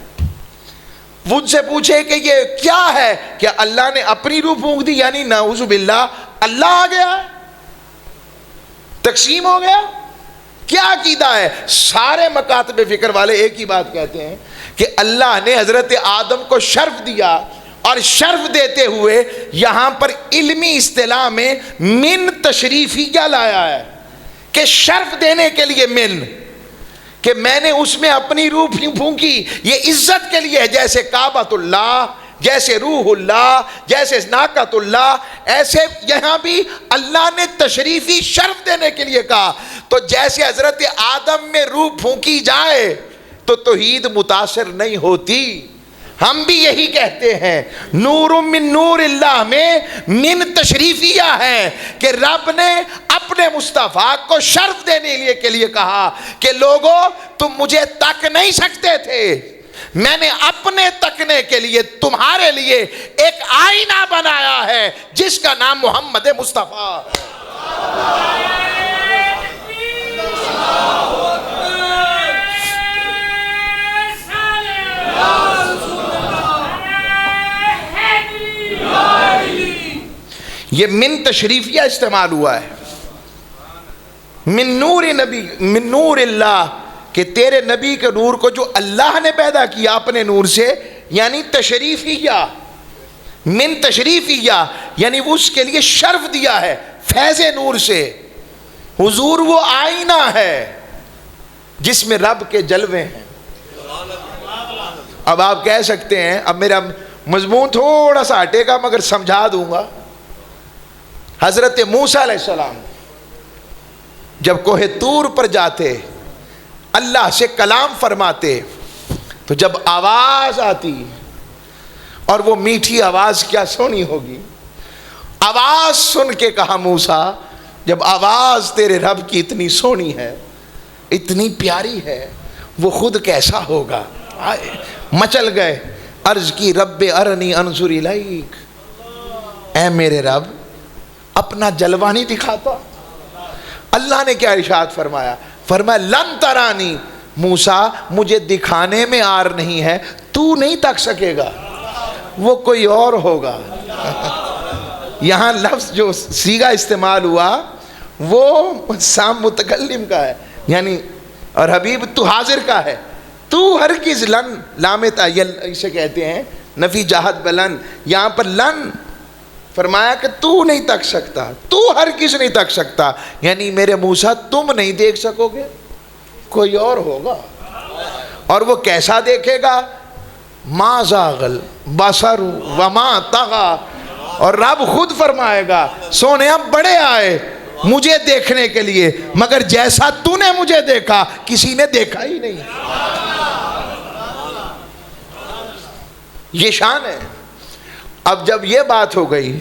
ان سے پوچھے کہ یہ کیا ہے؟ کہ اللہ نے اپنی روح پھونک دی، یعنی نعوذ باللہ اللہ آ گیا، تقسیم ہو گیا. کیا عقیدہ ہے؟ سارے مکاتب فکر والے ایک ہی بات کہتے ہیں کہ اللہ نے حضرت آدم کو شرف دیا، اور شرف دیتے ہوئے یہاں پر علمی اصطلاح میں من تشریفیہ لایا ہے، کہ شرف دینے کے لیے من، کہ میں نے اس میں اپنی روح پھونکی، یہ عزت کے لیے ہے. جیسے کعبۃ اللہ، جیسے روح اللہ، جیسے ناقۃ اللہ، ایسے یہاں بھی اللہ نے تشریفی شرف دینے کے لیے کہا. تو جیسے حضرت آدم میں روح پھونکی جائے تو توحید متاثر نہیں ہوتی. ہم بھی یہی کہتے ہیں، نور من نور اللہ میں من تشریفیہ ہے کہ رب نے اپنے مصطفیٰ کو شرف دینے کے لیے کہا کہ لوگو تم مجھے تک نہیں سکتے تھے، میں نے اپنے تکنے کے لیے تمہارے لیے ایک آئینہ بنایا ہے جس کا نام محمد مصطفیٰ. یہ من تشریفیہ استعمال ہوا ہے. من نور نبی، من نور اللہ، کہ تیرے نبی کے نور کو جو اللہ نے پیدا کیا اپنے نور سے، یعنی تشریفیہ. من تشریفیہ یعنی اس کے لیے شرف دیا ہے فیض نور سے. حضور وہ آئینہ ہے جس میں رب کے جلوے ہیں. اب آپ کہہ سکتے ہیں، اب میرا مضمون تھوڑا سا ہٹے گا مگر سمجھا دوں گا. حضرت موسیٰ علیہ السلام جب کوہ طور پر جاتے، اللہ سے کلام فرماتے، تو جب آواز آتی، اور وہ میٹھی آواز کیا سونی ہوگی، آواز سن کے کہا موسیٰ جب آواز تیرے رب کی اتنی سونی ہے، اتنی پیاری ہے، وہ خود کیسا ہوگا. مچل گئے، عرض کی رب ارنی انظر الیک، اے میرے رب اپنا جلوہ نہیں دکھاتا. اللہ نے کیا ارشاد فرمایا؟ فرمایا لن ترانی، موسیٰ مجھے دکھانے میں عار نہیں ہے، تو نہیں تک سکے گا، وہ کوئی اور ہوگا. یہاں لفظ جو صیغہ استعمال ہوا وہ سام متکلم کا ہے، یعنی اور حبیب تو حاضر کا ہے. تو ہرگز لن، لام تعیل اسے کہتے ہیں، نفی جہت بلن. یہاں پر لن فرمایا کہ تو نہیں تک سکتا، تو ہرگز نہیں تک سکتا، یعنی میرے موسیٰ تم نہیں دیکھ سکو گے، کوئی اور ہوگا. اور وہ کیسا دیکھے گا؟ ما زاغ البصر وما طغى. اور رب خود فرمائے گا سونے اب بڑے آئے مجھے دیکھنے کے لیے، مگر جیسا تو نے مجھے دیکھا کسی نے دیکھا ہی نہیں. یہ شان ہے. اب جب یہ بات ہو گئی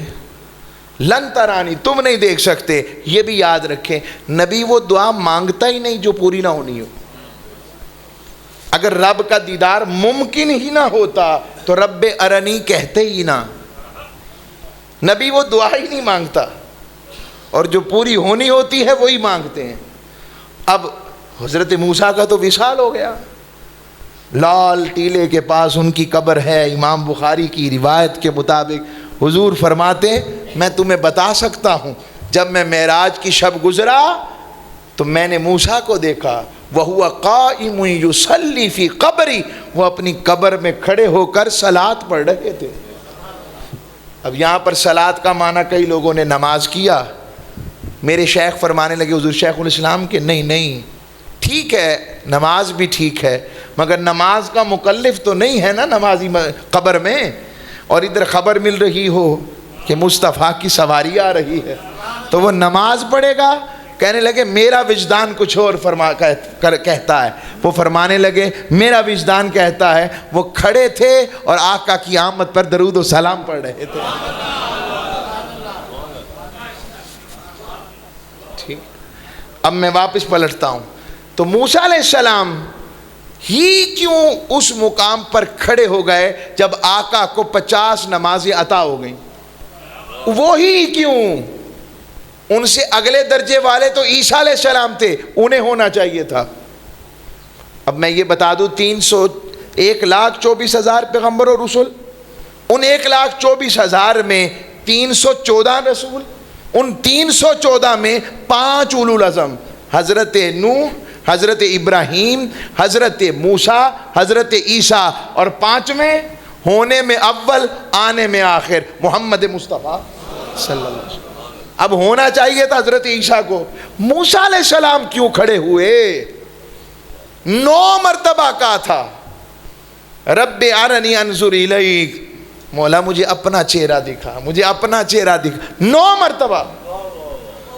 لن ترانی تم نہیں دیکھ سکتے، یہ بھی یاد رکھیں نبی وہ دعا مانگتا ہی نہیں جو پوری نہ ہونی ہو. اگر رب کا دیدار ممکن ہی نہ ہوتا تو رب ارنی کہتے ہی نہ. نبی وہ دعا ہی نہیں مانگتا، اور جو پوری ہونی ہوتی ہے وہی مانگتے ہیں. اب حضرت موسیٰ کا تو وصال ہو گیا، لال ٹیلے کے پاس ان کی قبر ہے. امام بخاری کی روایت کے مطابق حضور فرماتے میں تمہیں بتا سکتا ہوں، جب میں معراج کی شب گزرا تو میں نے موسیٰ کو دیکھا، وَهُوَ قَائِمٌ يُصَلِّي فِي قَبْرِي، وہ اپنی قبر میں کھڑے ہو کر صلاۃ پڑھ رہے تھے. اب یہاں پر صلاۃ کا معنی کئی لوگوں نے نماز کیا. میرے شیخ فرمانے لگے، حضور شیخ الاسلام کے نہیں ٹھیک ہے نماز بھی ٹھیک ہے، مگر نماز کا مکلف تو نہیں ہے نا نمازی قبر میں. اور ادھر خبر مل رہی ہو کہ مصطفیٰ کی سواری آ رہی ہے تو وہ نماز پڑھے گا. کہنے لگے میرا وجدان کچھ اور کہتا ہے. وہ فرمانے لگے میرا وجدان کہتا ہے وہ کھڑے تھے اور آقا کی آمد پر درود و سلام پڑھ رہے تھے. ٹھیک، اب میں واپس پلٹتا ہوں. تو موسیٰ علیہ السلام ہی کیوں اس مقام پر کھڑے ہو گئے جب آقا کو 50 نمازیں عطا ہو گئیں؟ وہی کیوں؟ ان سے اگلے درجے والے تو عیسیٰ علیہ السلام تھے، انہیں ہونا چاہیے تھا. اب میں یہ بتا دوں 1,24,000 پیغمبر اور رسول، ان 1,24,000 میں 314 رسول، ان 314 میں 5 اولو العزم، حضرت نوح، حضرت ابراہیم، حضرت موسیٰ، حضرت عیسیٰ، اور 5ویں ہونے میں اول آنے میں آخر محمد مصطفیٰ صلی اللہ علیہ وسلم. اب ہونا چاہیے تھا حضرت عیسیٰ کو. موسیٰ علیہ السلام کیوں کھڑے ہوئے؟ 9 مرتبہ کہا تھا رب ارنی انظر الیک، مولا مجھے اپنا چہرہ دکھا، مجھے اپنا چہرہ دکھا، 9 مرتبہ.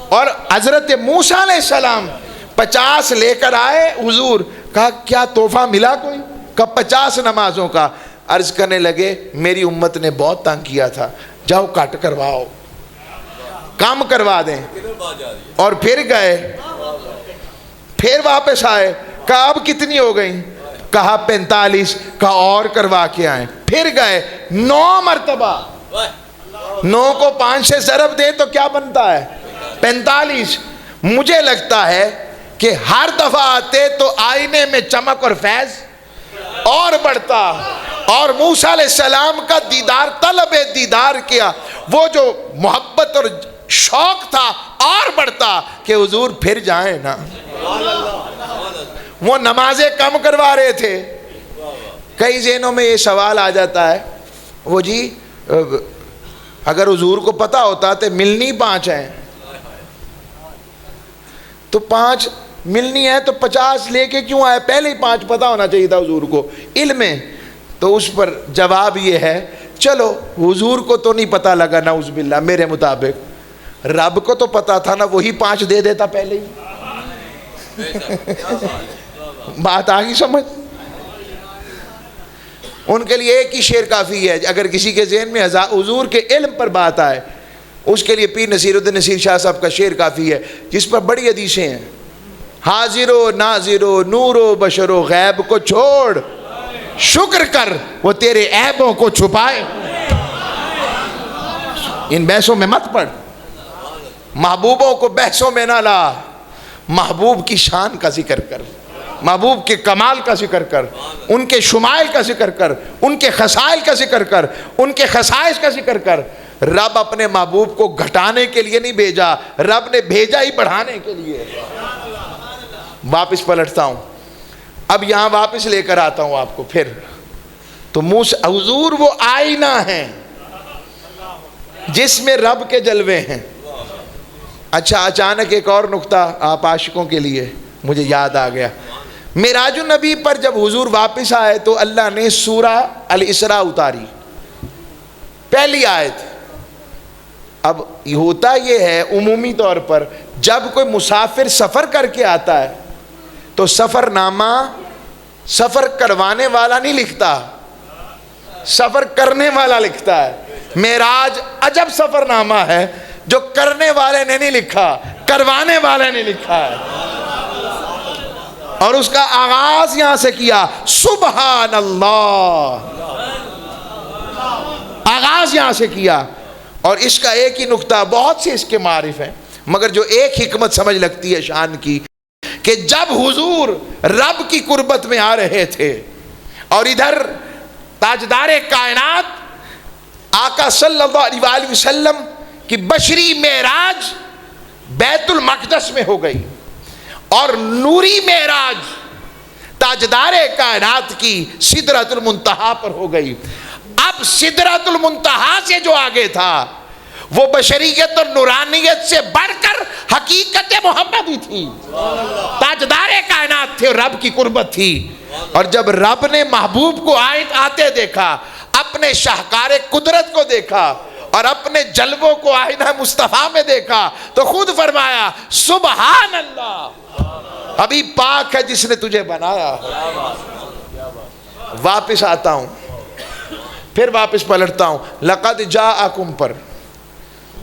اور حضرت موسیٰ علیہ السلام 50 لے کر آئے، حضور کہا کیا تحفہ ملا کوئی؟ کہا 50 نمازوں کا. عرض کرنے لگے میری امت نے بہت تنگ کیا تھا، جاؤ کٹ کرواؤ، کام کروا دیں. اور پھر گئے، پھر واپس آئے، کہا اب کتنی ہو گئیں؟ کہا 45. کہا اور کروا کے آئیں. پھر گئے 9 مرتبہ. 9 کو 5 سے ضرب دیں تو کیا بنتا ہے؟ 45. مجھے لگتا ہے کہ ہر دفعہ آتے تو آئینے میں چمک اور فیض اور بڑھتا، اور موسیٰ علیہ السلام کا دیدار، طلب دیدار کیا، وہ جو محبت اور شوق تھا اور بڑھتا کہ حضور پھر جائیں نا. وہ نمازیں کم کروا رہے تھے. کئی ذہنوں میں یہ سوال آ جاتا ہے، وہ جی اگر حضور کو پتہ ہوتا تو ملنی 5 ہیں تو 5 ملنی ہے تو 50 لے کے کیوں آئے؟ پہلے ہی 5 پتہ ہونا چاہیے تھا حضور کو علم ہے. تو اس پر جواب یہ ہے چلو حضور کو تو نہیں پتہ لگا نعوذ باللہ، میرے مطابق رب کو تو پتہ تھا نا، وہی 5 دے دیتا پہلے ہی. بات آگی سمجھ؟ ان کے لیے ایک ہی شعر کافی ہے. اگر کسی کے ذہن میں حضور کے علم پر بات آئے، اس کے لیے پیر نصیر الدین نصیر شاہ صاحب کا شعر کافی ہے، جس پر بڑی حدیثیں ہیں. حاضر و ناظر و نور و بشر و غیب کو چھوڑ، شکر کر وہ تیرے عیبوں کو چھپائے. ان بحثوں میں مت پڑھ، محبوبوں کو بحثوں میں نہ لا. محبوب کی شان کا ذکر کر، محبوب کے کمال کا ذکر کر، ان کے شمائل کا ذکر کر، ان کے خصائل کا ذکر کر، ان کے خصائص کا ذکر کر. رب اپنے محبوب کو گھٹانے کے لیے نہیں بھیجا، رب نے بھیجا ہی بڑھانے کے لیے. واپس پلٹتا ہوں، اب یہاں واپس لے کر آتا ہوں آپ کو پھر. تو حضور وہ آئینہ ہیں جس میں رب کے جلوے ہیں. اچھا اچانک ایک اور نقطہ آپ عاشقوں کے لیے مجھے یاد آ گیا. معراج النبی پر جب حضور واپس آئے تو اللہ نے سورہ الاسراء اتاری، پہلی آیت. اب ہوتا یہ ہے عمومی طور پر جب کوئی مسافر سفر کر کے آتا ہے تو سفر نامہ سفر کروانے والا نہیں لکھتا، سفر کرنے والا لکھتا ہے. معراج عجب سفر نامہ ہے جو کرنے والے نے نہیں لکھا، کروانے والے نے لکھا ہے. اور اس کا آغاز یہاں سے کیا، سبحان اللہ، آغاز یہاں سے کیا. اور اس کا ایک ہی نقطہ، بہت سے اس کے معارف ہیں مگر جو ایک حکمت سمجھ لگتی ہے شان کی، کہ جب حضور رب کی قربت میں آ رہے تھے اور ادھر تاجدار کائنات آقا صلی اللہ علیہ وآلہ وسلم کی بشری معراج بیت المقدس میں ہو گئی اور نوری معراج تاجدار کائنات کی سدرۃ المنتہا پر ہو گئی. اب سدرۃ المنتہا سے جو آگے تھا وہ بشریت اور نورانیت سے بڑھ کر حقیقت محمدی تھی. تاجدار کائنات تھے اور رب کی قربت تھی. اور جب رب نے محبوب کو آتے دیکھا، اپنے شاہکار قدرت کو دیکھا اور اپنے جلووں کو آئینہ مصطفیٰ میں دیکھا تو خود فرمایا سبحان اللہ، ابھی پاک ہے جس نے تجھے بنایا. واپس آتا ہوں، پھر واپس پلٹتا ہوں. لقد جاءکم پر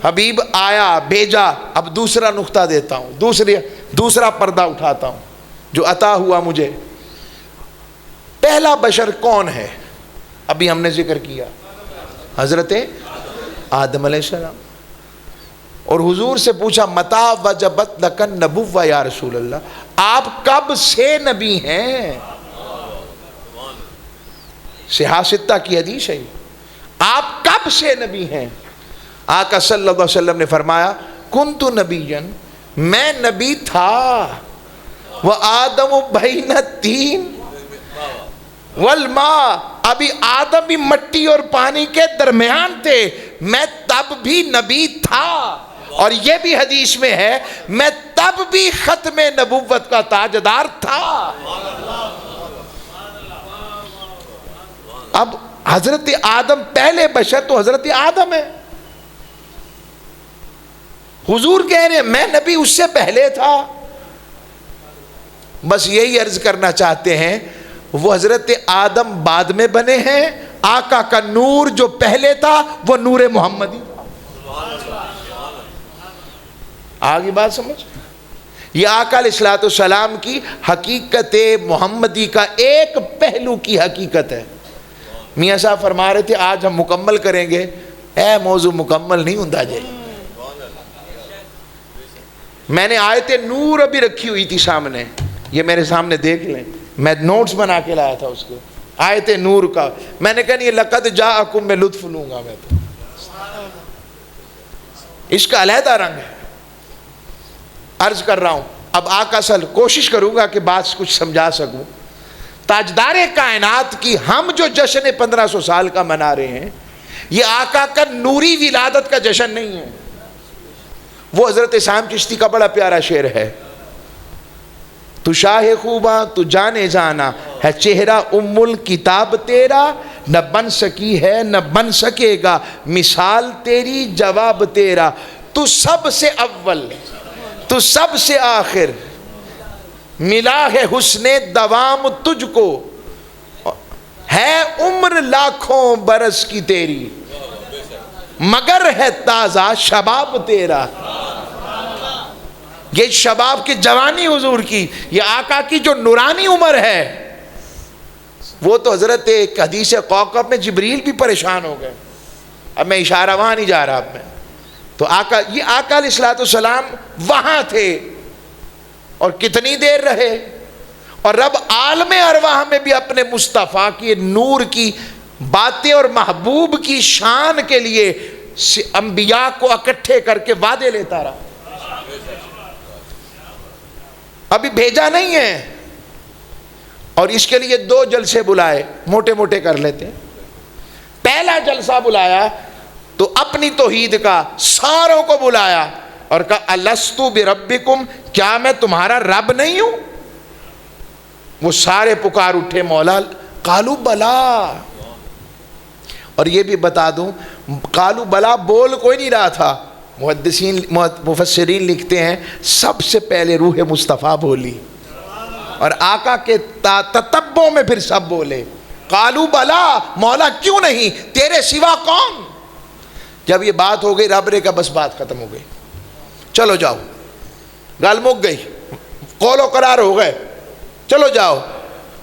حبیب آیا، بھیجا. اب دوسرا نقطہ دیتا ہوں، دوسرا پردہ اٹھاتا ہوں جو عطا ہوا مجھے. پہلا بشر کون ہے؟ ابھی ہم نے ذکر کیا حضرت آدم علیہ السلام. اور حضور سے پوچھا متا وجبت لکن نبوہ یا رسول اللہ، آپ کب سے نبی ہیں؟ صحاح ستہ کی حدیث ہے، آپ کب سے نبی ہیں؟ آقا صلی اللہ علیہ وسلم نے فرمایا کنت نبیًا، میں نبی تھا. وآدم بین الطین والماء، ابھی آدم بھی مٹی اور پانی کے درمیان تھے، میں تب بھی نبی تھا. اور یہ بھی حدیث میں ہے میں تب بھی ختم نبوت کا تاجدار تھا. اب حضرت آدم پہلے بشر تو حضرت آدم ہے. حضور کہہ رہے ہیں میں نبی اس سے پہلے تھا. بس یہی عرض کرنا چاہتے ہیں وہ حضرت آدم بعد میں بنے ہیں، آقا کا نور جو پہلے تھا وہ نور محمدی تھا. آگے بات سمجھ. یہ آقا علیہ الصلوۃ والسلام کی حقیقت محمدی کا ایک پہلو کی حقیقت ہے. میاں صاحب فرما رہے تھے آج ہم مکمل کریں گے. اے موضوع مکمل نہیں ہوں جائے. میں نے آیت نور ابھی رکھی ہوئی تھی سامنے، یہ میرے سامنے دیکھ لیں، میں نوٹس بنا کے لایا تھا اس کو. آیت نور کا میں نے کہا نہیں لقد جاءکم میں لطف لوں گا. میں تو اس کا علیحدہ رنگ ہے. عرض کر رہا ہوں اب آقا صلی کوشش کروں گا کہ بات کچھ سمجھا سکوں. تاجدار کائنات کی ہم جو جشن 1500 سال کا منا رہے ہیں یہ آقا کا نوری ولادت کا جشن نہیں ہے. وہ حضرت اسحاق چشتی کا بڑا پیارا شعر ہے، تو شاہ خوباں تو جانے جانا ہے چہرہ ام الکتاب تیرا، نہ بن سکی ہے نہ بن سکے گا مثال تیری جواب تیرا. تو سب سے اول تو سب سے آخر، ملا ہے حسن دوام تجھ کو، ہے عمر لاکھوں برس کی تیری، مگر ہے تازہ شباب تیرا. یہ شباب کی جوانی حضور کی، یہ آقا کی جو نورانی عمر ہے وہ تو حضرت حدیث کوکب میں جبریل بھی پریشان ہو گئے. اب میں اشارہ وہاں نہیں جا رہا اب میں تو آقا، یہ آقا علیہ الصلوۃ والسلام وہاں تھے اور کتنی دیر رہے. اور رب عالم ارواح میں بھی اپنے مصطفیٰ کی نور کی باتیں اور محبوب کی شان کے لیے انبیاء کو اکٹھے کر کے وعدے لیتا رہا. ابھی بھیجا نہیں ہے. اور اس کے لیے 2 جلسے بلائے، موٹے موٹے کر لیتے ہیں. پہلا جلسہ بلایا تو اپنی توحید کا ساروں کو بلایا اور کہا الستو بربکم، کیا میں تمہارا رب نہیں ہوں؟ وہ سارے پکار اٹھے مولا، قالو بلا. اور یہ بھی بتا دوں قالو بلا بول کوئی نہیں رہا تھا. مفسرین لکھتے ہیں سب سے پہلے روح مصطفیٰ بولی اور آقا کے تتبع میں پھر سب بولے. قالوا بلا، مولا کیوں نہیں، تیرے سوا کون؟ جب یہ بات ہو گئی رب نے کہا بس بات ختم ہو گئی، چلو جاؤ، گل مک گئی، قول و قرار ہو گئے، چلو جاؤ۔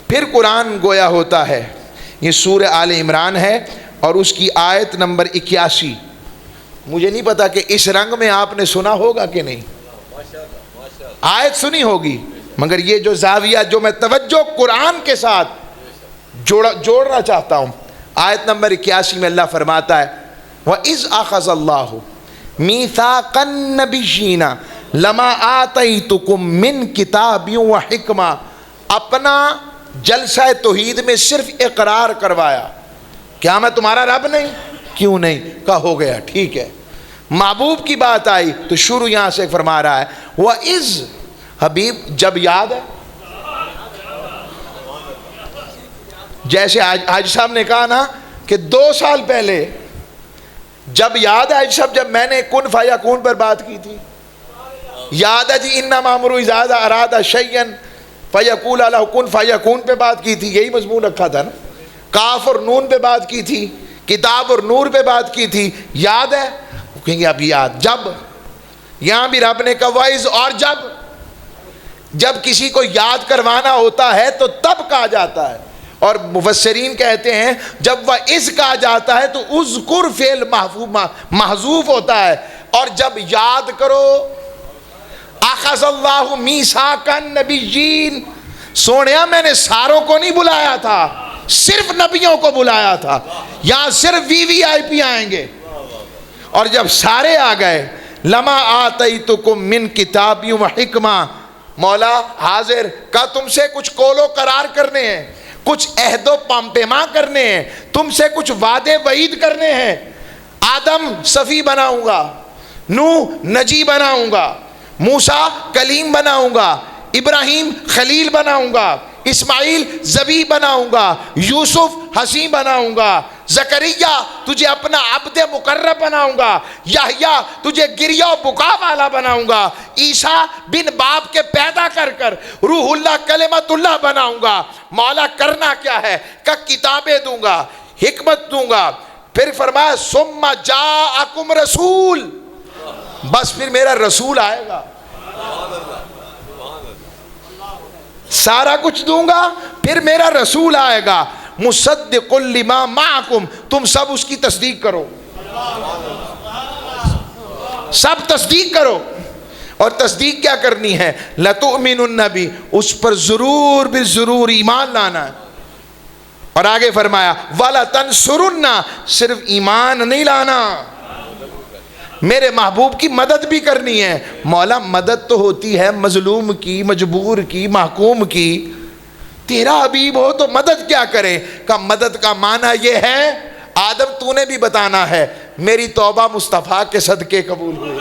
پھر قرآن گویا ہوتا ہے، یہ سورہ آل عمران ہے اور اس کی آیت نمبر 81۔ مجھے نہیں پتا کہ اس رنگ میں آپ نے سنا ہوگا کہ نہیں، آیت سنی ہوگی، مگر یہ جو زاویہ جو میں توجہ قرآن کے ساتھ جوڑنا چاہتا ہوں، آیت نمبر 81 میں اللہ فرماتا ہے وَإِذْ أَخَذَ اللَّهُ مِيثَاقَ النَّبِيِّينَ لَمَا آتَيْتُكُم مِّن كِتَابٍ وَحِكْمَةٍ، اپنا جلسہ توحید میں صرف اقرار کروایا، کیا میں تمہارا رب نہیں؟ کیوں نہیں؟ کہا ہو گیا، ٹھیک ہے۔ محبوب کی بات آئی تو شروع یہاں سے فرما رہا ہے وَإِذْ، حبیب جب یاد ہے، جیسے حاجی صاحب نے کہا نا کہ 2 سال پہلے جب یاد ہے حاجی صاحب جب میں نے کن فیکون پر بات کی تھی، یاد ہے جی انما امرؤ اذا اراد شیئا فیقول له کن فیکون پہ بات کی تھی، یہی مضمون رکھا تھا نا، کاف اور نون پہ بات کی تھی، کتاب اور نور پہ بات کی تھی، یاد ہے؟ کہیں گے اب یاد، جب یہاں بھی رب نے کہا وائز، اور جب کسی کو یاد کروانا ہوتا ہے تو تب کہا جاتا ہے، اور مفسرین کہتے ہیں جب وہ اس کہا جاتا ہے تو اذکر فعل محذوف ہوتا ہے، اور جب یاد کرو اخذ اللہ میثاق النبیین، سونیا میں نے ساروں کو نہیں بلایا تھا، صرف نبیوں کو بلایا تھا، یہاں صرف VIP آئیں گے، اور جب سارے آ گئے لما آتیتکم من کتاب و حکمہ، مولا حاضر کا تم سے کچھ قول و قرار کرنے ہیں، کچھ عہد و پیمان کرنے ہیں، تم سے کچھ وعدے وعید کرنے ہیں، آدم صفی بناؤں گا، نوح نجی بناؤں گا، موسیٰ کلیم بناؤں گا، ابراہیم خلیل بناؤں گا، اسماعیل ذبیح بناؤں گا، یوسف حسین بناؤں گا، زکریا تجھے اپنا عبد مقرب بناؤں گا، یحییٰ تجھے گریہ و بکا والا بناؤں گا، عیسیٰ بن باپ کے پیدا کر روح اللہ کلمت اللہ بناؤں گا۔ مولا کرنا کیا ہے کہ کتابیں دوں گا، حکمت دوں گا، پھر فرمایا ثم جاءکم رسول، بس پھر میرا رسول آئے گا، سارا کچھ دوں گا، پھر میرا رسول آئے گا، مصدق لما معکم، تم سب اس کی تصدیق کرو، سب تصدیق کرو، اور تصدیق کیا کرنی ہے؟ لتؤمنن بھی، اس پر ضرور بالضرور ایمان لانا ہے، اور آگے فرمایا وَلَتَنْصُرُنَّ، صرف ایمان نہیں لانا، میرے محبوب کی مدد بھی کرنی ہے۔ مولا مدد تو ہوتی ہے مظلوم کی، مجبور کی، محکوم کی، تیرا حبیب ہو تو مدد کیا کرے؟ کہ مدد کا معنی یہ ہے آدم تو نے بھی بتانا ہے میری توبہ مصطفیٰ کے صدقے قبول ہوئی،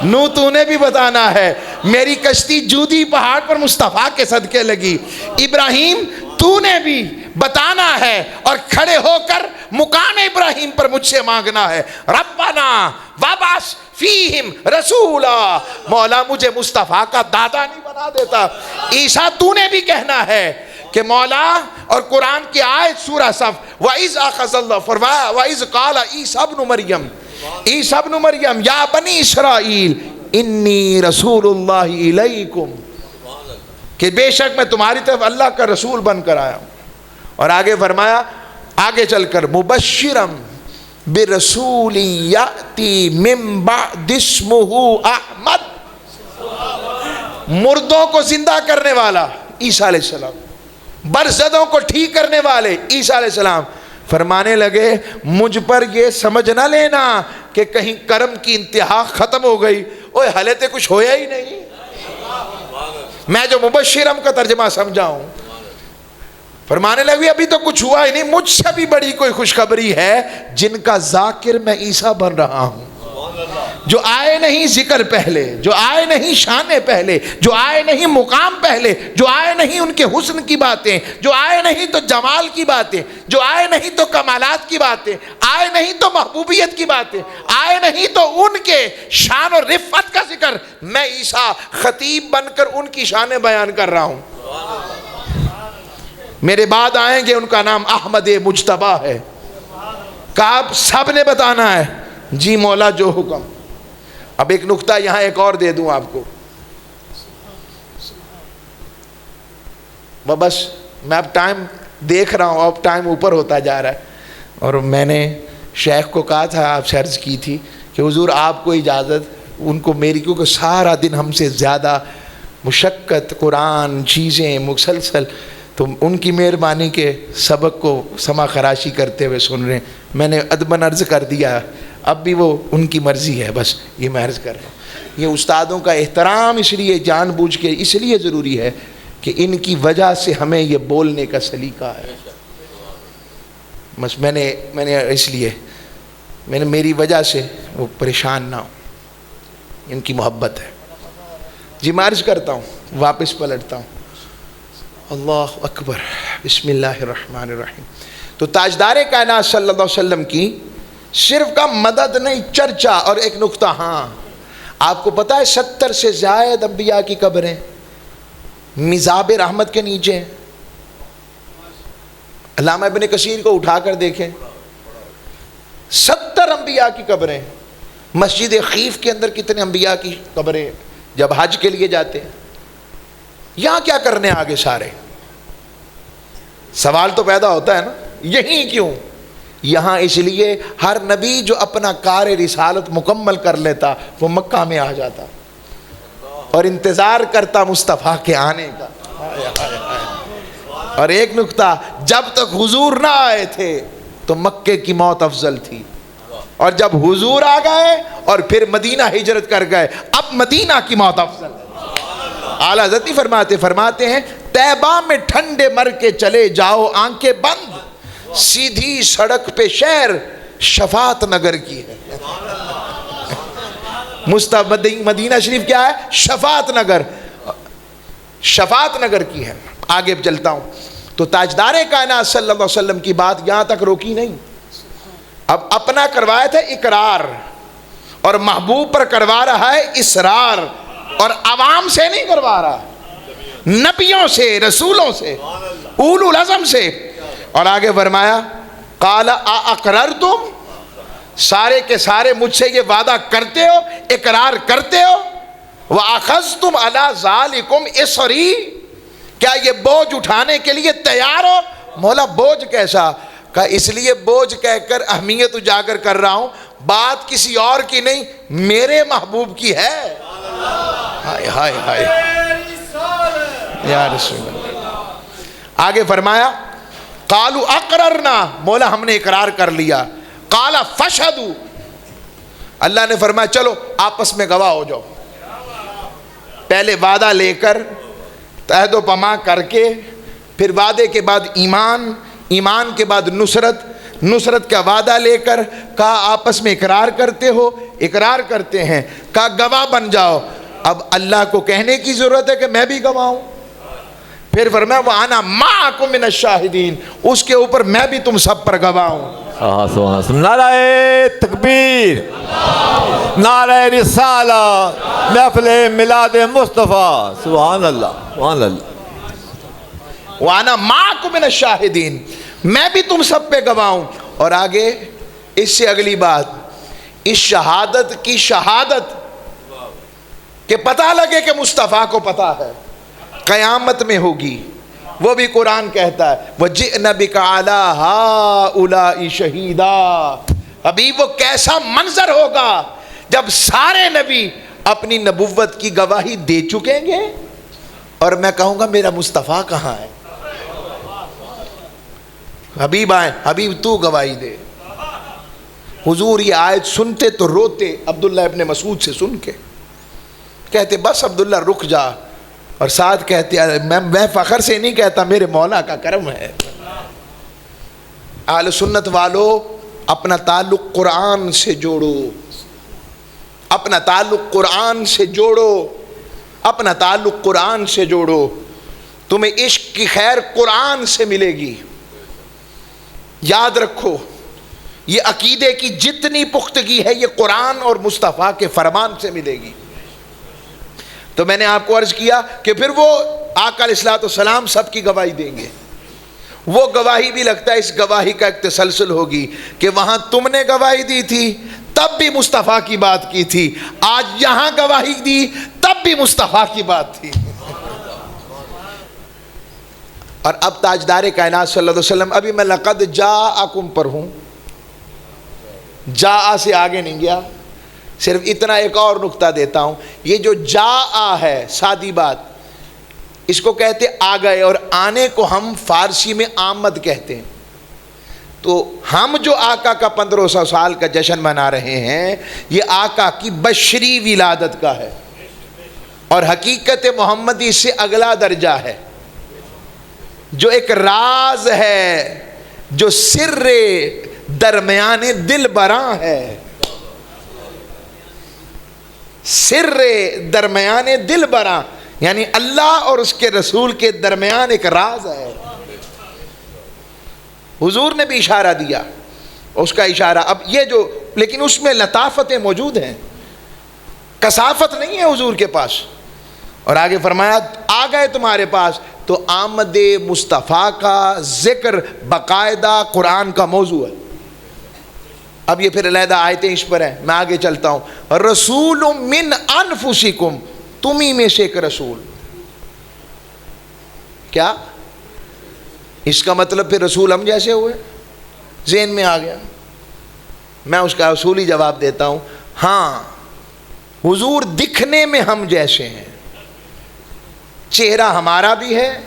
نو تو نے بھی بتانا ہے میری کشتی جودی پہاڑ پر مصطفیٰ کے صدقے لگی، ابراہیم تو نے بھی بتانا ہے اور کھڑے ہو کر مقام ابراہیم پر مجھ سے مانگنا ہے، ربنا وابعث فیہم رسولا، مولا مجھے مصطفیٰ کا دادا نہیں بنا دیتا۔ عیسیٰ تو نے بھی کہنا ہے کہ مولا، اور قرآن کی آیت سورہ صف وَإِذْ أَخَذَ اللَّهُ، فرمایا وَإِذْ قَالَ عِيسَى ابْنُ مَرْيَمَ، عیسیٰ ابن مریم یا بنی اسرائیل انی رسول اللہ الیکم، کہ بے شک میں تمہاری طرف اللہ کا رسول بن کر آیا ہوں، اور آگے فرمایا آگے چل کر مبشرم برسول یأتی من بعد اسمہ احمد، مردوں کو زندہ کرنے والا عیسیٰ علیہ السلام، برزدوں کو ٹھیک کرنے والے عیسیٰ علیہ السلام، فرمانے لگے مجھ پر یہ سمجھ نہ لینا کہ کہیں کرم کی انتہا ختم ہو گئی، اوہ حالے تے کچھ ہویا ہی نہیں، میں جو مبشرم کا ترجمہ سمجھا ہوں، فرمانے لگے ابھی تو کچھ ہوا ہی نہیں، مجھ سے بھی بڑی کوئی خوشخبری ہے جن کا ذاکر میں عیسیٰ بن رہا ہوں، جو آئے نہیں ذکر پہلے، جو آئے نہیں شان پہلے، جو آئے نہیں مقام پہلے، جو آئے نہیں ان کے حسن کی باتیں، جو آئے نہیں تو جمال کی باتیں، جو آئے نہیں تو کمالات کی باتیں، آئے نہیں تو محبوبیت کی باتیں، آئے نہیں تو ان کے شان اور رفعت کا ذکر، میں عیسیٰ خطیب بن کر ان کی شانیں بیان کر رہا ہوں۔ میرے بعد آئیں گے ان کا نام احمد مجتبیٰ ہے. کہا آپ سب نے بتانا ہے؟ جی مولا جو حکم. اب ایک نقطہ یہاں ایک اور دے دوں آپ کو. بس میں اب ٹائم دیکھ رہا ہوں, اب ٹائم اوپر ہوتا جا رہا ہے, اور میں نے شیخ کو کہا تھا, آپ سے عرض کی تھی کہ حضور آپ کو اجازت, ان کو میری, کیونکہ سارا دن ہم سے زیادہ مشقت قرآن چیزیں مسلسل, تو ان کی مہربانی کے سبق کو سما خراشی کرتے ہوئے سن رہے ہیں. میں نے ادباً عرض کر دیا, اب بھی وہ ان کی مرضی ہے, بس یہ میں عرض کر رہا ہوں. یہ استادوں کا احترام اس لیے جان بوجھ کے اس لیے ضروری ہے کہ ان کی وجہ سے ہمیں یہ بولنے کا سلیقہ ہے. بس میں نے اس لیے میری وجہ سے وہ پریشان نہ ہو, ان کی محبت ہے. جی میں عرض کرتا ہوں, واپس پلٹتا ہوں. اللہ اکبر, بسم اللہ الرحمن الرحیم. تو تاجدار کائنات صلی اللہ علیہ وسلم کی صرف کا مدد نہیں, چرچا. اور ایک نقطہ, ہاں آپ کو پتہ ہے 70 سے زائد انبیاء کی قبریں مزاب رحمت کے نیچے ہیں. علامہ ابن کثیر کو اٹھا کر دیکھیں, 70 انبیاء کی قبریں. مسجد خیف کے اندر کتنے انبیاء کی قبریں جب حج کے لیے جاتے ہیں. یہاں کیا کرنے آگے سارے؟ سوال تو پیدا ہوتا ہے نا, یہی کیوں؟ یہاں اس لیے ہر نبی جو اپنا کار رسالت مکمل کر لیتا وہ مکہ میں آ جاتا اور انتظار کرتا مصطفیٰ کے آنے کا. اور ایک نقطہ, جب تک حضور نہ آئے تھے تو مکے کی موت افضل تھی, اور جب حضور آ گئے اور پھر مدینہ ہجرت کر گئے, اب مدینہ کی موت افضل ہے. اعلیٰ حضرت فرماتے ہیں طیبہ میں ٹھنڈے مر کے چلے جاؤ آنکھیں بند, سیدھی سڑک پہ شہر شفاعت نگر کی ہے. مدینہ شریف کیا ہے؟ شفاعت نگر, شفاعت نگر کی ہے. آگے چلتا ہوں. تو تاجدار کائنات صلی اللہ علیہ وسلم کی بات یہاں تک روکی نہیں, اب اپنا کروایا تھا اقرار, اور محبوب پر کروا رہا ہے اصرار, اور عوام سے نہیں کروا رہا, نبیوں سے, رسولوں سے, اولو العزم سے. اور آگے فرمایا قال اقررتم, سارے کے سارے مجھ سے یہ وعدہ کرتے ہو, اقرار کرتے ہو, وَأَخَذْتُمْ عَلَى ذَلِكُمْ إِصْرِي, کیا یہ بوجھ اٹھانے کے لیے تیار ہو؟ مولا بوجھ کیسا؟ کہا اس لیے بوجھ کہہ کر اہمیت اجاگر کر رہا ہوں, بات کسی اور کی نہیں, میرے محبوب کی ہے. ہائے ہائے ہائے یا رسول اللہ. آگے فرمایا قالوا اقررنا, مولا ہم نے اقرار کر لیا. قال فاشهدوا, اللہ نے فرمایا چلو آپس میں گواہ ہو جاؤ. پہلے وعدہ لے کر, عہد و پیمان کر کے, پھر وعدے کے بعد ایمان, ایمان کے بعد نصرت, نصرت کا وعدہ لے کر کہا آپس میں اقرار کرتے ہو, اقرار کرتے ہیں, کہا گواہ بن جاؤ. اب اللہ کو کہنے کی ضرورت ہے کہ میں بھی گواہ ہوں. پھر فرمایا وَأَنَا مَعَكُم مِّنَ الشَّاهِدِينَ, اس کے اوپر میں بھی تم سب پر گواہ ہوں. نعرہ تکبیر, نعرہ رسالت, محفل میلاد مصطفیٰ. سبحان اللہ, سبحان اللہ. وَأَنَا مَعَكُم مِّنَ الشَّاهِدِينَ, میں بھی تم سب پہ گواہ ہوں. اور آگے اس سے اگلی بات, اس شہادت کی شہادت کہ پتہ لگے کہ مصطفیٰ کو پتہ ہے, قیامت میں ہوگی. وہ بھی قرآن کہتا ہے وَجِئْنَا بِكَ عَلَىٰ هَٰؤُلَاءِ شَهِيدًا. ابھی وہ کیسا منظر ہوگا جب سارے نبی اپنی نبوت کی گواہی دے چکیں گے, اور میں کہوں گا میرا مصطفیٰ کہاں ہے؟ حبیب آئے, حبیب تو گواہی دے. حضور یہ آیت سنتے تو روتے, عبداللہ ابن مسعود سے سن کے کہتے بس عبداللہ رک جا, اور ساتھ کہتے میں فخر سے نہیں کہتا, میرے مولا کا کرم ہے. اہل سنت والو اپنا تعلق قرآن سے جوڑو, اپنا تعلق قرآن سے جوڑو, اپنا تعلق قرآن سے جوڑو. تمہیں عشق کی خیر قرآن سے ملے گی. یاد رکھو یہ عقیدے کی جتنی پختگی ہے یہ قرآن اور مصطفیٰ کے فرمان سے ملے گی. تو میں نے آپ کو عرض کیا کہ پھر وہ آقا علیہ الصلوۃ والسلام سب کی گواہی دیں گے. وہ گواہی بھی لگتا ہے اس گواہی کا ایک تسلسل ہوگی کہ وہاں تم نے گواہی دی تھی تب بھی مصطفیٰ کی بات کی تھی، آج یہاں گواہی دی تب بھی مصطفیٰ کی بات تھی۔ اور اب تاجدار کائنات صلی اللہ علیہ وسلم، ابھی میں لقد جاءکم پر ہوں، جاء سے آگے نہیں گیا، صرف اتنا ایک اور نقطہ دیتا ہوں، یہ جو جاء ہے سادی بات، اس کو کہتے آ گئے، اور آنے کو ہم فارسی میں آمد کہتے ہیں۔ تو ہم جو آقا کا 1500 سال کا جشن منا رہے ہیں، یہ آقا کی بشری ولادت کا ہے، اور حقیقت محمدی سے اگلا درجہ ہے، جو ایک راز ہے، جو سر درمیان دل براں ہے، سر درمیان دل براں، یعنی اللہ اور اس کے رسول کے درمیان ایک راز ہے۔ حضور نے بھی اشارہ دیا، اس کا اشارہ اب یہ جو، لیکن اس میں لطافتیں موجود ہیں، کثافت نہیں ہے حضور کے پاس۔ اور آگے فرمایا آ گئے تمہارے پاس، تو آمد مصطفیٰ کا ذکر باقاعدہ قرآن کا موضوع ہے۔ اب یہ پھر علیحدہ آیتیں اس پر ہیں، میں آگے چلتا ہوں۔ رسول من انفسکم، تمہیں میں سے ایک رسول۔ کیا اس کا مطلب پھر رسول ہم جیسے ہوئے؟ ذہن میں آ گیا، میں اس کا اصولی جواب دیتا ہوں، ہاں حضور دکھنے میں ہم جیسے ہیں، چہرہ ہمارا بھی ہے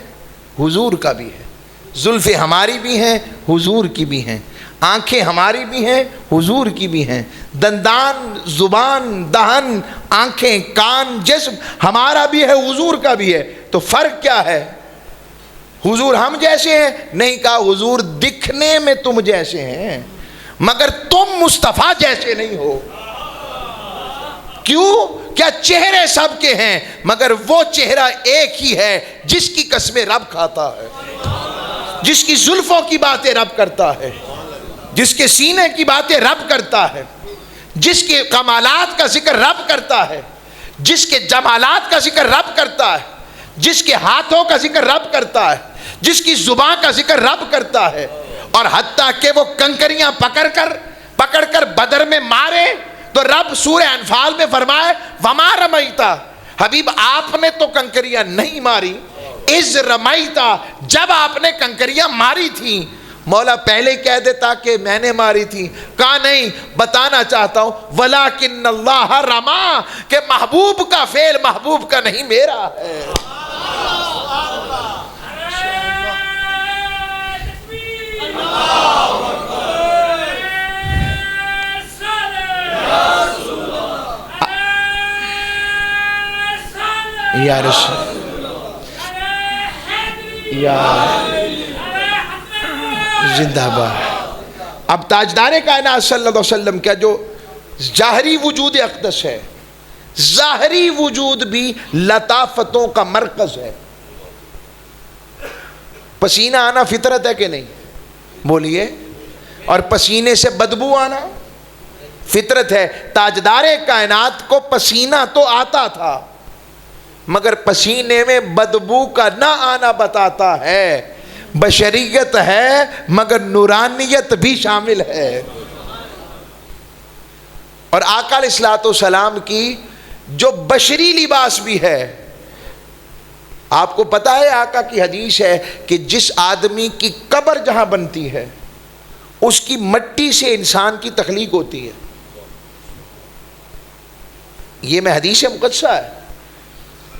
حضور کا بھی ہے، زلفیں ہماری بھی ہیں حضور کی بھی ہیں، آنکھیں ہماری بھی ہیں حضور کی بھی ہیں، دندان، زبان، دہن، آنکھیں، کان، جسم ہمارا بھی ہے حضور کا بھی ہے۔ تو فرق کیا ہے؟ حضور ہم جیسے ہیں؟ نہیں، کہا حضور دکھنے میں تم جیسے ہیں مگر تم مصطفیٰ جیسے نہیں ہو۔ کیوں؟ کیا چہرے سب کے ہیں مگر وہ چہرہ ایک ہی ہے جس کی قسمیں رب کھاتا ہے، جس کی زلفوں کی باتیں رب کرتا ہے، جس کے سینے کی باتیں رب کرتا ہے، جس کے کمالات کا ذکر رب کرتا ہے، جس کے جمالات کا ذکر رب کرتا ہے، جس کے ہاتھوں کا ذکر رب کرتا ہے، جس کی زبان کا ذکر رب کرتا ہے۔ اور حتیٰ کہ وہ کنکریاں پکڑ کر بدر میں مارے تو رب سورہ انفال میں فرمائے وما رمیتا، حبیب آپ نے تو کنکریاں نہیں ماری، اذ رمیتا، جب آپ نے کنکریاں ماری تھیں۔ مولا پہلے کہہ دیتا کہ میں نے ماری تھی، کہا نہیں، بتانا چاہتا ہوں ولیکن اللہ رما، کہ محبوب کا فعل محبوب کا نہیں میرا ہے۔ یا رسول یا زندہ باد۔ اب تاجدار کائنات صلی اللہ علیہ وسلم کا جو ظاہری وجود اقدس ہے، ظاہری وجود بھی لطافتوں کا مرکز ہے۔ پسینہ آنا فطرت ہے کہ نہیں؟ بولیے۔ اور پسینے سے بدبو آنا فطرت ہے۔ تاجدار کائنات کو پسینہ تو آتا تھا مگر پسینے میں بدبو کا نہ آنا بتاتا ہے بشریت ہے مگر نورانیت بھی شامل ہے۔ اور آقا علیہ الصلوۃ والسلام کی جو بشری لباس بھی ہے، آپ کو پتہ ہے آقا کی حدیث ہے کہ جس آدمی کی قبر جہاں بنتی ہے اس کی مٹی سے انسان کی تخلیق ہوتی ہے۔ یہ میں حدیث مقدسہ ہے۔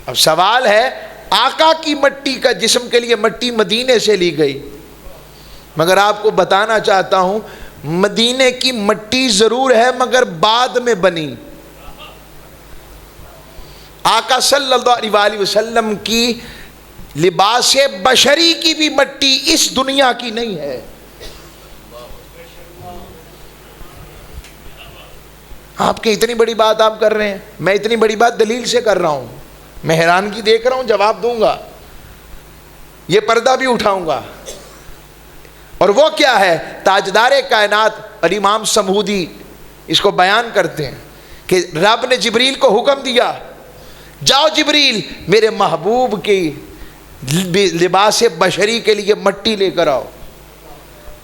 اب سوال ہے، آقا کی مٹی کا جسم کے لیے مٹی مدینے سے لی گئی، مگر آپ کو بتانا چاہتا ہوں مدینے کی مٹی ضرور ہے مگر بعد میں بنی۔ آقا صلی اللہ علیہ وسلم کی لباس بشری کی بھی مٹی اس دنیا کی نہیں ہے۔ آپ کی اتنی بڑی بات آپ کر رہے ہیں، میں اتنی بڑی بات دلیل سے کر رہا ہوں، میں حیرانگی دیکھ رہا ہوں، جواب دوں گا، یہ پردہ بھی اٹھاؤں گا۔ اور وہ کیا ہے؟ تاجدار کائنات اور امام سمہودی اس کو بیان کرتے ہیں کہ رب نے جبریل کو حکم دیا، جاؤ جبریل میرے محبوب کی لباس بشری کے لیے مٹی لے کر آؤ.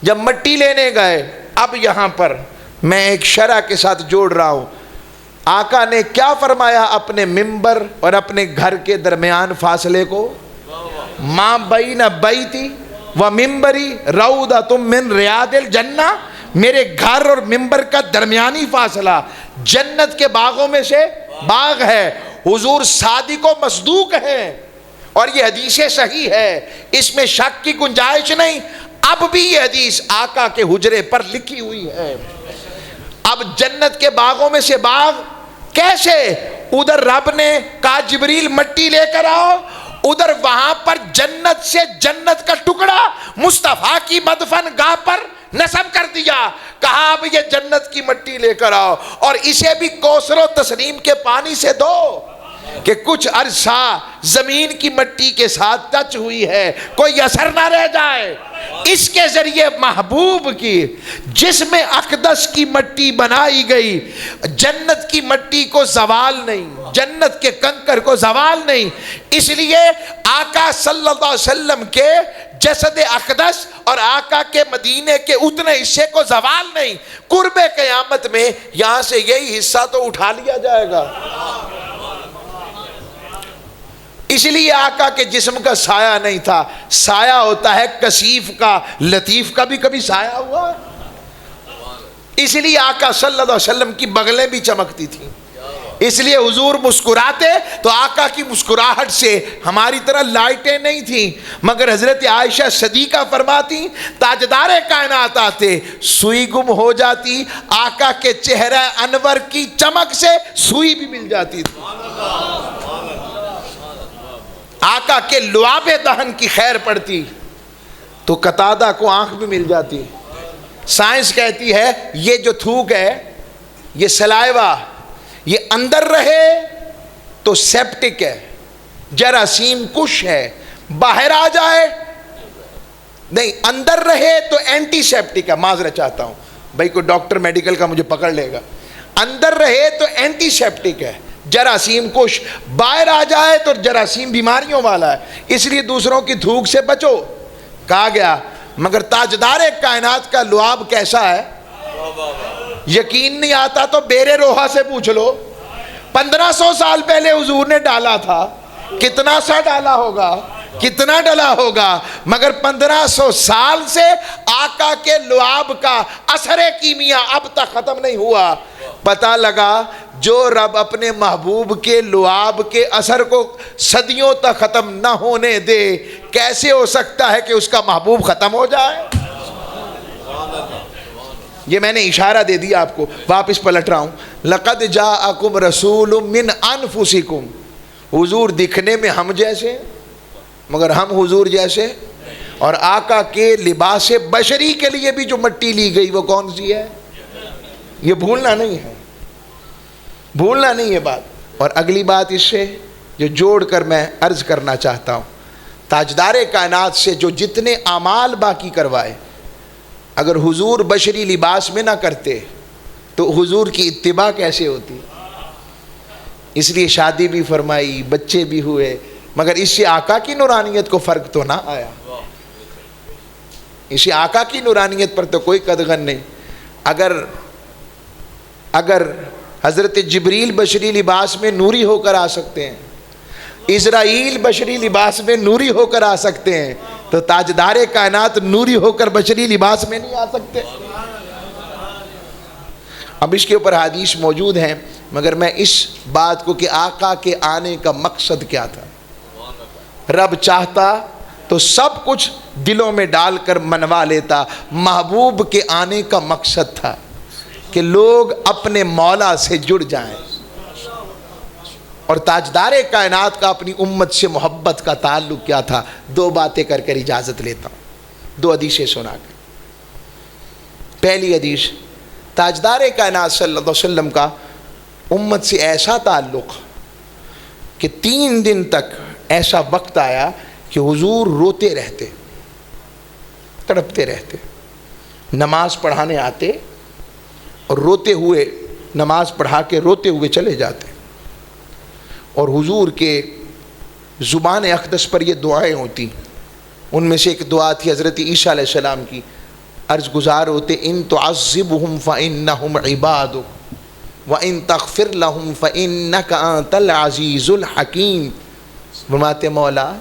جب مٹی لینے گئے، اب یہاں پر میں ایک شرح کے ساتھ جوڑ رہا ہوں، آقا نے کیا فرمایا اپنے ممبر اور اپنے گھر کے درمیان فاصلے کو؟ ماں بین بیتی و ممبری روضۃ من ریاض الجنہ، میرے گھر اور ممبر کا درمیانی فاصلہ جنت کے باغوں میں سے باغ ہے. حضور صادق و مصدوق ہیں اور یہ حدیث صحیح ہے، اس میں شک کی گنجائش نہیں. اب بھی یہ حدیث آقا کے حجرے پر لکھی ہوئی ہے. اب جنت کے باغوں میں سے باغ کیسے؟ ادھر رب نے کہا جبریل مٹی لے کر آؤ، ادھر وہاں پر جنت سے جنت کا ٹکڑا مصطفیٰ کی مدفن گاہ پر نصب کر دیا. کہا اب یہ جنت کی مٹی لے کر آؤ اور اسے بھی کوثر و تسنیم کے پانی سے دو کہ کچھ عرصہ زمین کی مٹی کے ساتھ ٹچ ہوئی ہے، کوئی اثر نہ رہ جائے. اس کے ذریعے محبوب کی جسم اقدس کی مٹی بنائی گئی. جنت کی مٹی کو زوال نہیں، جنت کے کنکر کو زوال نہیں. اس لیے آقا صلی اللہ علیہ وسلم کے جسد اقدس اور آقا کے مدینے کے اتنے حصے کو زوال نہیں. قرب قیامت میں یہاں سے یہی حصہ تو اٹھا لیا جائے گا. اس لیے آقا کے جسم کا سایہ نہیں تھا. سایہ ہوتا ہے کثیف کا، لطیف کا بھی کبھی سایہ ہوا. اس لیے آقا صلی اللہ علیہ وسلم کی بغلیں بھی چمکتی تھیں. اس لیے حضور مسکراتے تو آقا کی مسکراہٹ سے ہماری طرح لائٹیں نہیں تھیں، مگر حضرت عائشہ صدیقہ فرماتی تاجدار کائنات آتے، سوئی گم ہو جاتی، آقا کے چہرہ انور کی چمک سے سوئی بھی مل جاتی تھی. آقا کے لعاب دہن کی خیر پڑتی تو قتادہ کو آنکھ بھی مل جاتی. سائنس کہتی ہے یہ جو تھوک ہے، یہ سلائیوا، یہ اندر رہے تو سیپٹک ہے، جراثیم کش ہے. باہر آ جائے نہیں، اندر رہے تو اینٹی سیپٹک ہے. معذرت چاہتا ہوں بھائی، کوئی ڈاکٹر میڈیکل کا مجھے پکڑ لے گا. اندر رہے تو اینٹی سیپٹک ہے، جراثیم کش. باہر آ جائے تو جراثیم بیماریوں والا ہے. اس لیے دوسروں کی تھوک سے بچو کہا گیا. مگر تاجدار کائنات کا لعاب کیسا ہے؟ یقین نہیں آتا تو بیر روحا سے پوچھ لو. 1500 سال پہلے حضور نے ڈالا تھا، کتنا سا ڈالا ہوگا، کتنا ڈلا ہوگا، مگر 1500 سال سے آقا کے لعاب کا اثر کیمیا اب تک ختم نہیں ہوا. پتہ لگا جو رب اپنے محبوب کے لعاب کے اثر کو صدیوں تک ختم نہ ہونے دے، کیسے ہو سکتا ہے کہ اس کا محبوب ختم ہو جائے؟ یہ میں نے اشارہ دے دیا آپ کو، واپس پلٹ رہا ہوں. لقد جاءکم رسول من انفسکم، حضور دکھنے میں ہم جیسے مگر ہم حضور جیسے. اور آقا کے لباس بشری کے لیے بھی جو مٹی لی گئی وہ کون سی ہے؟ یہ بھولنا نہیں ہے، بھولنا نہیں ہے بات. اور اگلی بات اس سے جو جوڑ کر میں عرض کرنا چاہتا ہوں، تاجدار کائنات سے جو جتنے اعمال باقی کروائے، اگر حضور بشری لباس میں نہ کرتے تو حضور کی اتباع کیسے ہوتی؟ اس لیے شادی بھی فرمائی، بچے بھی ہوئے، مگر اس سے آقا کی نورانیت کو فرق تو نہ آیا. اسے آقا کی نورانیت پر تو کوئی قدغن نہیں. اگر حضرت جبریل بشری لباس میں نوری ہو کر آ سکتے ہیں، اسرائیل بشری لباس میں نوری ہو کر آ سکتے ہیں، تو تاجدار کائنات نوری ہو کر بشری لباس میں نہیں آ سکتے. اب اس کے اوپر حدیث موجود ہیں، مگر میں اس بات کو کہ آقا کے آنے کا مقصد کیا تھا. رب چاہتا تو سب کچھ دلوں میں ڈال کر منوا لیتا. محبوب کے آنے کا مقصد تھا کہ لوگ اپنے مولا سے جڑ جائیں. اور تاجدار کائنات کا اپنی امت سے محبت کا تعلق کیا تھا؟ دو باتیں کر کر اجازت لیتا ہوں، دو حدیثیں سنا کر. پہلی حدیث، تاجدار کائنات صلی اللہ علیہ وسلم کا امت سے ایسا تعلق کہ 3 دن تک ایسا وقت آیا کہ حضور روتے رہتے، تڑپتے رہتے. نماز پڑھانے آتے اور روتے ہوئے نماز پڑھا کے روتے ہوئے چلے جاتے. اور حضور کے زبان اقدس پر یہ دعائیں ہوتی. ان میں سے ایک دعا تھی حضرت عیسیٰ علیہ السلام کی. عرض گزار ہوتے ان تعذبہم فإنہم عبادک وإن تغفر لہم فإنک انت العزیز الحکیم. فرماتے مولا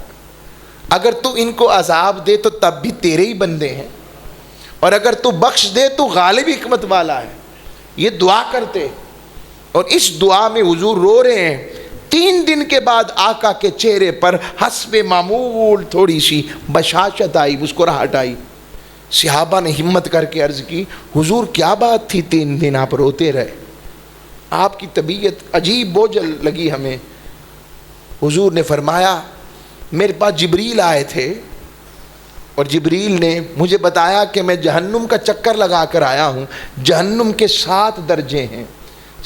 اگر تو ان کو عذاب دے تو تب بھی تیرے ہی بندے ہیں، اور اگر تو بخش دے تو غالب حکمت والا ہے. یہ دعا کرتے، اور اس دعا میں حضور رو رہے ہیں. 3 دن کے بعد آقا کے چہرے پر حسب معمول تھوڑی سی بشاشت آئی، مسکراہٹ آئی. صحابہ نے ہمت کر کے عرض کی حضور کیا بات تھی 3 دن آپ روتے رہے؟ آپ کی طبیعت عجیب بوجھل لگی ہمیں. حضور نے فرمایا میرے پاس جبریل آئے تھے، اور جبریل نے مجھے بتایا کہ میں جہنم کا چکر لگا کر آیا ہوں. جہنم کے 7 درجے ہیں.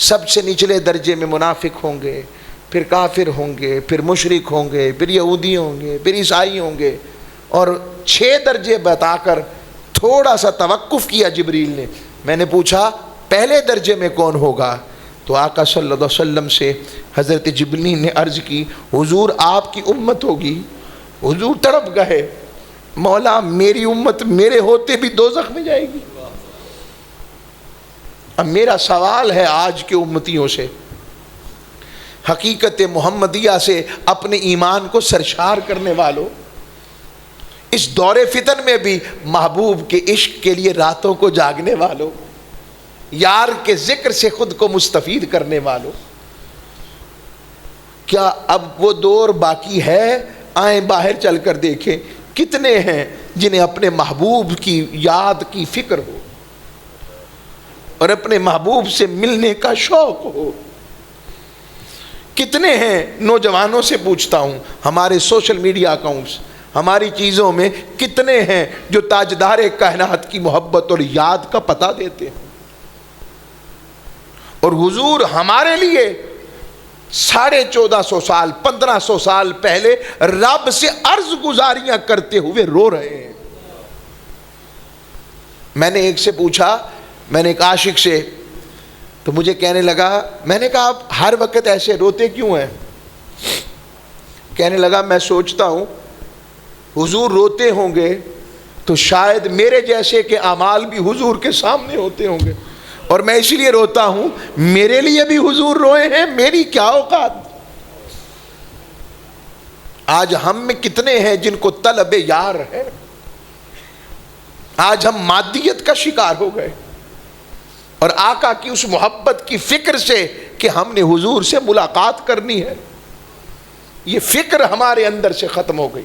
سب سے نچلے درجے میں منافق ہوں گے، پھر کافر ہوں گے، پھر مشرک ہوں گے، پھر یہودی ہوں گے، پھر عیسائی ہوں گے، اور 6 درجے بتا کر تھوڑا سا توقف کیا جبریل نے. میں نے پوچھا پہلے درجے میں کون ہوگا؟ تو آقا صلی اللہ علیہ وسلم سے حضرت جبریل نے عرض کی حضور آپ کی امت ہوگی. حضور تڑپ گئے، مولا میری امت میرے ہوتے بھی دوزخ میں جائے گی. اب میرا سوال ہے آج کے امتیوں سے، حقیقت محمدیہ سے اپنے ایمان کو سرشار کرنے والوں، اس دور فتن میں بھی محبوب کے عشق کے لیے راتوں کو جاگنے والوں، یار کے ذکر سے خود کو مستفید کرنے والوں، کیا اب وہ دور باقی ہے؟ آئیں باہر چل کر دیکھیں کتنے ہیں جنہیں اپنے محبوب کی یاد کی فکر ہو اور اپنے محبوب سے ملنے کا شوق ہو. کتنے ہیں نوجوانوں سے پوچھتا ہوں، ہمارے سوشل میڈیا اکاؤنٹس، ہماری چیزوں میں کتنے ہیں جو تاجدار کائنات کی محبت اور یاد کا پتہ دیتے ہیں؟ اور حضور ہمارے لیے 1450 سال 1500 سال پہلے رب سے عرض گزاریاں کرتے ہوئے رو رہے ہیں. میں نے ایک سے پوچھا، میں نے ایک عاشق سے، تو مجھے کہنے لگا، میں نے کہا آپ ہر وقت ایسے روتے کیوں ہیں؟ کہنے لگا میں سوچتا ہوں حضور روتے ہوں گے تو شاید میرے جیسے کے اعمال بھی حضور کے سامنے ہوتے ہوں گے، اور میں اسی لیے روتا ہوں میرے لیے بھی حضور روئے ہیں، میری کیا اوقات. آج ہم میں کتنے ہیں جن کو طلب یار ہے؟ آج ہم مادیت کا شکار ہو گئے، اور آقا کی اس محبت کی فکر سے کہ ہم نے حضور سے ملاقات کرنی ہے، یہ فکر ہمارے اندر سے ختم ہو گئی.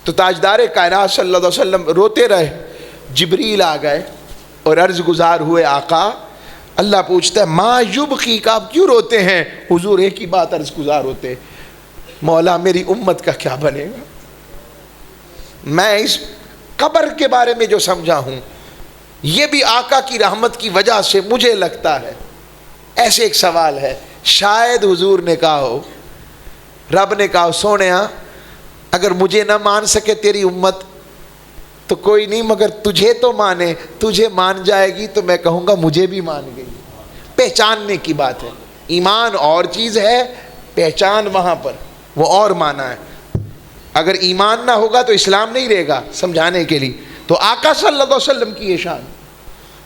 تو تاجدار کائنات صلی اللہ علیہ وسلم روتے رہے. جبریل آ گئے اور عرض گزار ہوئے آقا. اللہ پوچھتا ہے ما یبقیک، آپ کیوں روتے ہیں؟ حضور ایک ہی بات عرض گزار ہوتے، مولا میری امت کا کیا بنے گا؟ میں اس قبر کے بارے میں جو سمجھا ہوں یہ بھی آقا کی رحمت کی وجہ سے مجھے لگتا ہے. ایسے ایک سوال ہے، شاید حضور نے کہا ہو، رب نے کہا سونیا اگر مجھے نہ مان سکے تیری امت تو کوئی نہیں، مگر تجھے تو مانے، تجھے مان جائے گی تو میں کہوں گا مجھے بھی مان گئی. پہچاننے کی بات ہے. ایمان اور چیز ہے، پہچان وہاں پر وہ اور مانا ہے. اگر ایمان نہ ہوگا تو اسلام نہیں رہے گا سمجھانے کے لیے. تو آقا صلی اللہ علیہ وسلم کی یہ شان.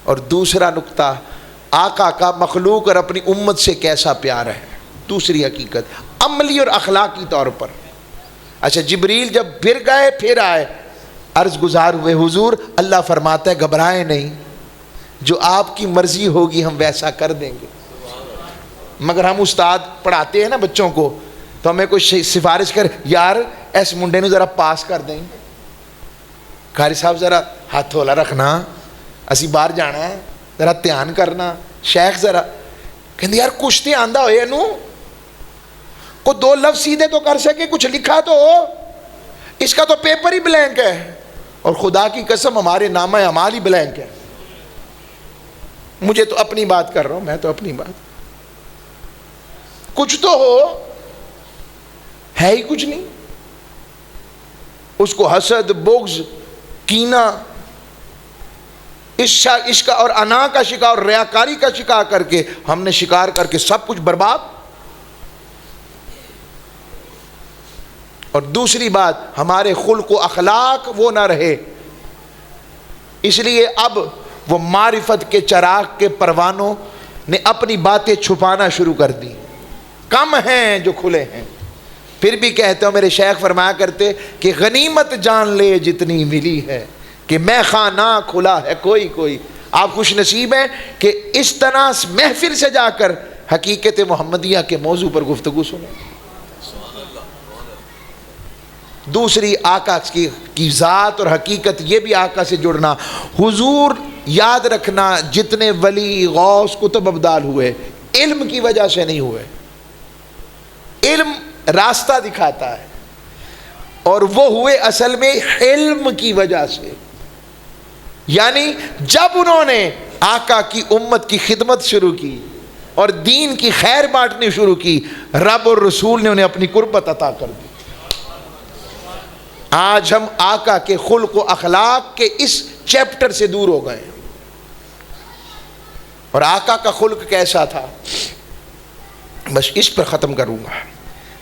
اور دوسرا نقطہ، آقا کا مخلوق اور اپنی امت سے کیسا پیار ہے. دوسری حقیقت عملی اور اخلاقی طور پر. اچھا جبریل جب پھر گئے پھر آئے، عرض گزار ہوئے حضور اللہ فرماتا ہے گھبرائیں نہیں، جو آپ کی مرضی ہوگی ہم ویسا کر دیں گے. مگر ہم استاد پڑھاتے ہیں نا بچوں کو تو ہمیں کوئی سفارش کر، یار ایس منڈے نو ذرا پاس کر دیں، قاری صاحب ذرا ہاتھ ہولا رکھنا، اسی باہر جانا ہے، ذرا دھیان کرنا، شیخ ذرا کہندے یار کچھ تے آندا ہوئے نو، کو 2 لفظ سیدھے تو کر سکے، کچھ لکھا تو ہو، اس کا تو پیپر ہی بلینک ہے. اور خدا کی قسم ہمارے نامہ اعمال ہی بلینک ہے. مجھے تو اپنی بات کر رہا ہوں، میں تو اپنی بات، کچھ تو ہو، ہے ہی کچھ نہیں. اس کو حسد، بغض، کینہ، عشق اور انا کا شکار اور ریاکاری کا شکار کر کے ہم نے شکار کر کے سب کچھ برباد. اور دوسری بات ہمارے خلق و اخلاق وہ نہ رہے، اس لیے اب وہ معرفت کے چراغ کے پروانوں نے اپنی باتیں چھپانا شروع کر دی، کم ہیں جو کھلے ہیں۔ پھر بھی کہتے ہو، میرے شیخ فرمایا کرتے کہ غنیمت جان لے جتنی ملی ہے، کہ میں خانہ کھلا ہے کوئی کوئی۔ آپ خوش نصیب ہیں کہ اس طرح محفل سے جا کر حقیقت محمدیہ کے موضوع پر گفتگو سنیں۔ دوسری آقا کی ذات اور حقیقت، یہ بھی آقا سے جڑنا۔ حضور یاد رکھنا، جتنے ولی غوث کتب ابدال ہوئے علم کی وجہ سے نہیں ہوئے۔ علم راستہ دکھاتا ہے، اور وہ ہوئے اصل میں علم کی وجہ سے۔ یعنی جب انہوں نے آقا کی امت کی خدمت شروع کی اور دین کی خیر بانٹنی شروع کی، رب اور رسول نے انہیں اپنی قربت عطا کر دی۔ آج ہم آقا کے خلق و اخلاق کے اس چیپٹر سے دور ہو گئے ہیں۔ اور آقا کا خلق کیسا تھا، بس اس پر ختم کروں گا۔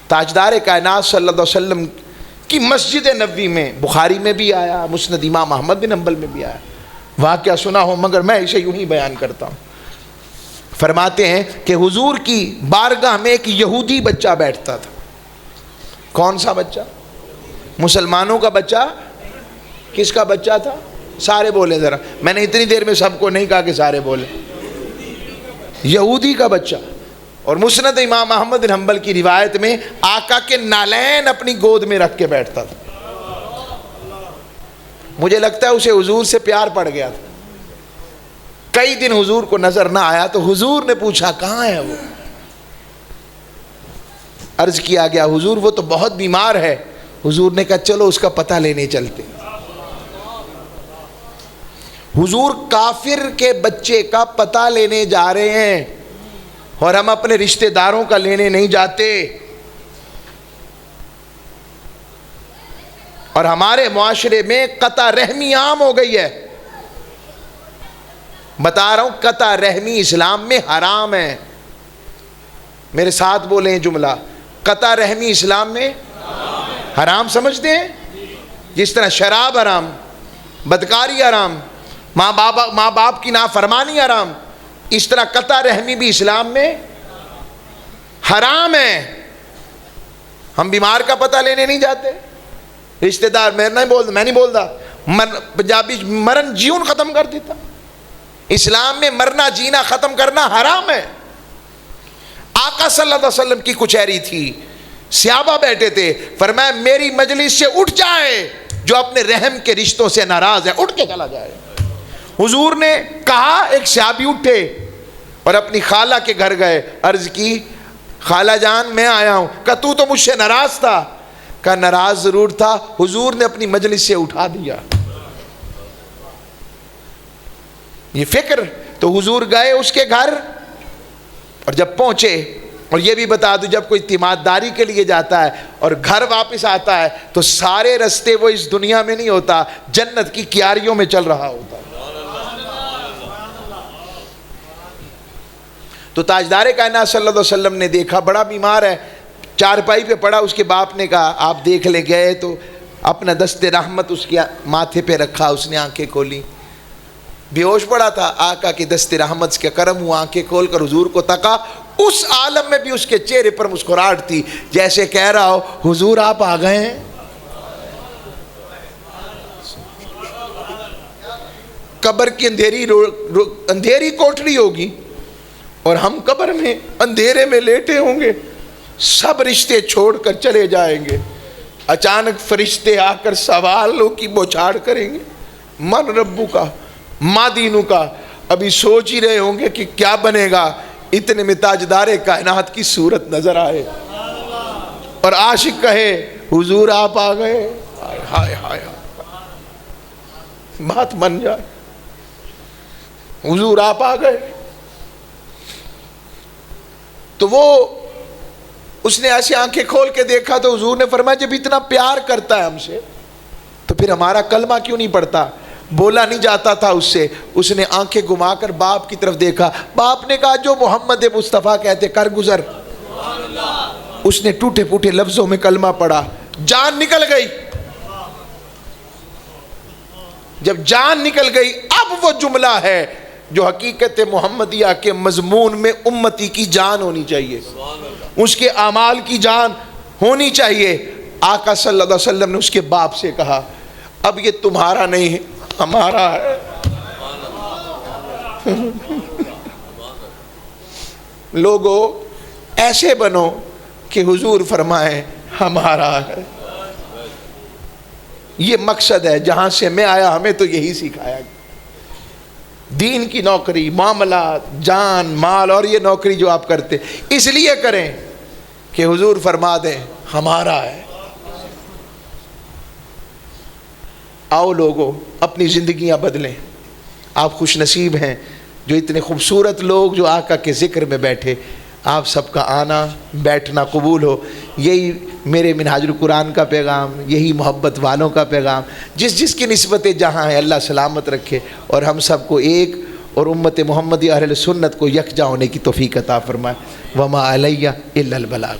تاجدار کائنات صلی اللہ علیہ وسلم کی مسجد نبوی میں، بخاری میں بھی آیا، مسند امام احمد بن حنبل میں بھی آیا، واقعہ سنا ہو مگر میں اسے یوں ہی بیان کرتا ہوں۔ فرماتے ہیں کہ حضور کی بارگاہ میں ایک یہودی بچہ بیٹھتا تھا۔ کون سا بچہ؟ مسلمانوں کا بچہ؟ کس کا بچہ تھا؟ سارے بولے ذرا، میں نے اتنی دیر میں سب کو نہیں کہا کہ سارے بولے۔ یہودی کا بچہ۔ اور مسند امام احمد بن حنبل کی روایت میں آقا کے نالین اپنی گود میں رکھ کے بیٹھتا تھا۔ مجھے لگتا ہے اسے حضور سے پیار پڑ گیا تھا۔ کئی دن حضور کو نظر نہ آیا تو حضور نے پوچھا کہاں ہے وہ؟ عرض کیا گیا حضور وہ تو بہت بیمار ہے۔ حضور نے کہا چلو اس کا پتہ لینے چلتے۔ حضور کافر کے بچے کا پتہ لینے جا رہے ہیں، اور ہم اپنے رشتہ داروں کا لینے نہیں جاتے۔ اور ہمارے معاشرے میں قطع رحمی عام ہو گئی ہے۔ بتا رہا ہوں، قطع رحمی اسلام میں حرام ہے۔ میرے ساتھ بولیں جملہ، قطع رحمی اسلام میں حرام سمجھتے ہیں؟ جس طرح شراب حرام، بدکاری حرام، ماں باپ کی نافرمانی حرام، اس طرح قطع رحمی بھی اسلام میں حرام ہے۔ ہم بیمار کا پتہ لینے نہیں جاتے، رشتہ دار میں نہیں بولتا، پنجابی مرن جیون ختم کر دیتا۔ اسلام میں مرنا جینا ختم کرنا حرام ہے۔ آقا صلی اللہ علیہ وسلم کی کچہری تھی، صحابہ بیٹھے تھے، فرمایا میری مجلس سے اٹھ جائے جو اپنے رحم کے رشتوں سے ناراض ہے، اٹھ کے چلا جائے۔ حضور نے کہا، ایک صحابی اٹھے اور اپنی خالہ کے گھر گئے، عرض کی خالہ جان میں آیا ہوں۔ کہا تو تو مجھ سے ناراض تھا۔ کہا ناراض ضرور تھا، حضور نے اپنی مجلس سے اٹھا دیا۔ یہ فکر تو حضور گئے اس کے گھر، اور جب پہنچے، اور یہ بھی بتا دوں جب کوئی تیمارداری کے لیے جاتا ہے اور گھر واپس آتا ہے تو سارے رستے وہ اس دنیا میں نہیں ہوتا، جنت کی کیاریوں میں چل رہا ہوتا۔ تو تاجدار کائنات صلی اللہ علیہ وسلم نے دیکھا بڑا بیمار ہے، چارپائی پہ پڑا۔ اس کے باپ نے کہا آپ دیکھ لے، گئے تو اپنا دست رحمت اس کے ماتھے پہ رکھا، اس نے آنکھیں کھولی، بے ہوش پڑا تھا۔ آقا کی دست رحمت کے کرم ہوا، آنکھیں کھول کر حضور کو تکا۔ اس عالم میں بھی اس کے چہرے پر مسکراہٹ تھی، جیسے کہہ رہا ہو حضور آپ آ گئے ہیں۔ قبر کی اندھیری کوٹری ہوگی اور ہم قبر میں اندھیرے میں لیٹے ہوں گے، سب رشتے چھوڑ کر چلے جائیں گے۔ اچانک فرشتے آ کر سوالوں کی بوچھاڑ کریں گے، من ربو کا، ماں دینو کا۔ ابھی سوچ ہی رہے ہوں گے کہ کیا بنے گا، اتنے میں تاجدار کائنات کی صورت نظر آئے اور عاشق کہے حضور آپ آ گئے۔ ہائے ہائے بات بن جائے، حضور آپ آ گئے۔ تو وہ اس نے ایسی آنکھیں کھول کے دیکھا تو حضور نے فرمایا جب اتنا پیار کرتا ہے ہم سے تو پھر ہمارا کلمہ کیوں نہیں پڑھتا؟ بولا نہیں جاتا تھا اس سے۔ اس نے آنکھیں گھما کر باپ کی طرف دیکھا، باپ نے کہا جو محمد مصطفیٰ کہتے کر گزر۔ اس نے ٹوٹے پھوٹے لفظوں میں کلمہ پڑھا، جان نکل گئی. جب جان نکل گئی اب وہ جملہ ہے جو حقیقت محمدیہ کے مضمون میں امتی کی جان ہونی چاہیے, اس کے اعمال کی جان ہونی چاہیے. آقا صلی اللہ علیہ وسلم نے اس کے باپ سے کہا اب یہ تمہارا نہیں ہے, ہمارا ہے. لوگوں ایسے بنو کہ حضور فرمائیں ہمارا ہے. یہ مقصد ہے جہاں سے میں آیا, ہمیں تو یہی سکھایا. دین کی نوکری, معاملات, جان, مال اور یہ نوکری جو آپ کرتے اس لیے کریں کہ حضور فرما دیں ہمارا ہے. آؤ لوگوں اپنی زندگیاں بدلیں. آپ خوش نصیب ہیں جو اتنے خوبصورت لوگ جو آقا کے ذکر میں بیٹھے. آپ سب کا آنا بیٹھنا قبول ہو. یہی میرے منہاج القرآن کا پیغام, یہی محبت والوں کا پیغام. جس کی نسبتیں جہاں ہیں اللہ سلامت رکھے اور ہم سب کو ایک اور امت محمدی اہل سنت کو یکجا ہونے کی توفیق عطا فرمائے. وما علیہ الا البلاغ.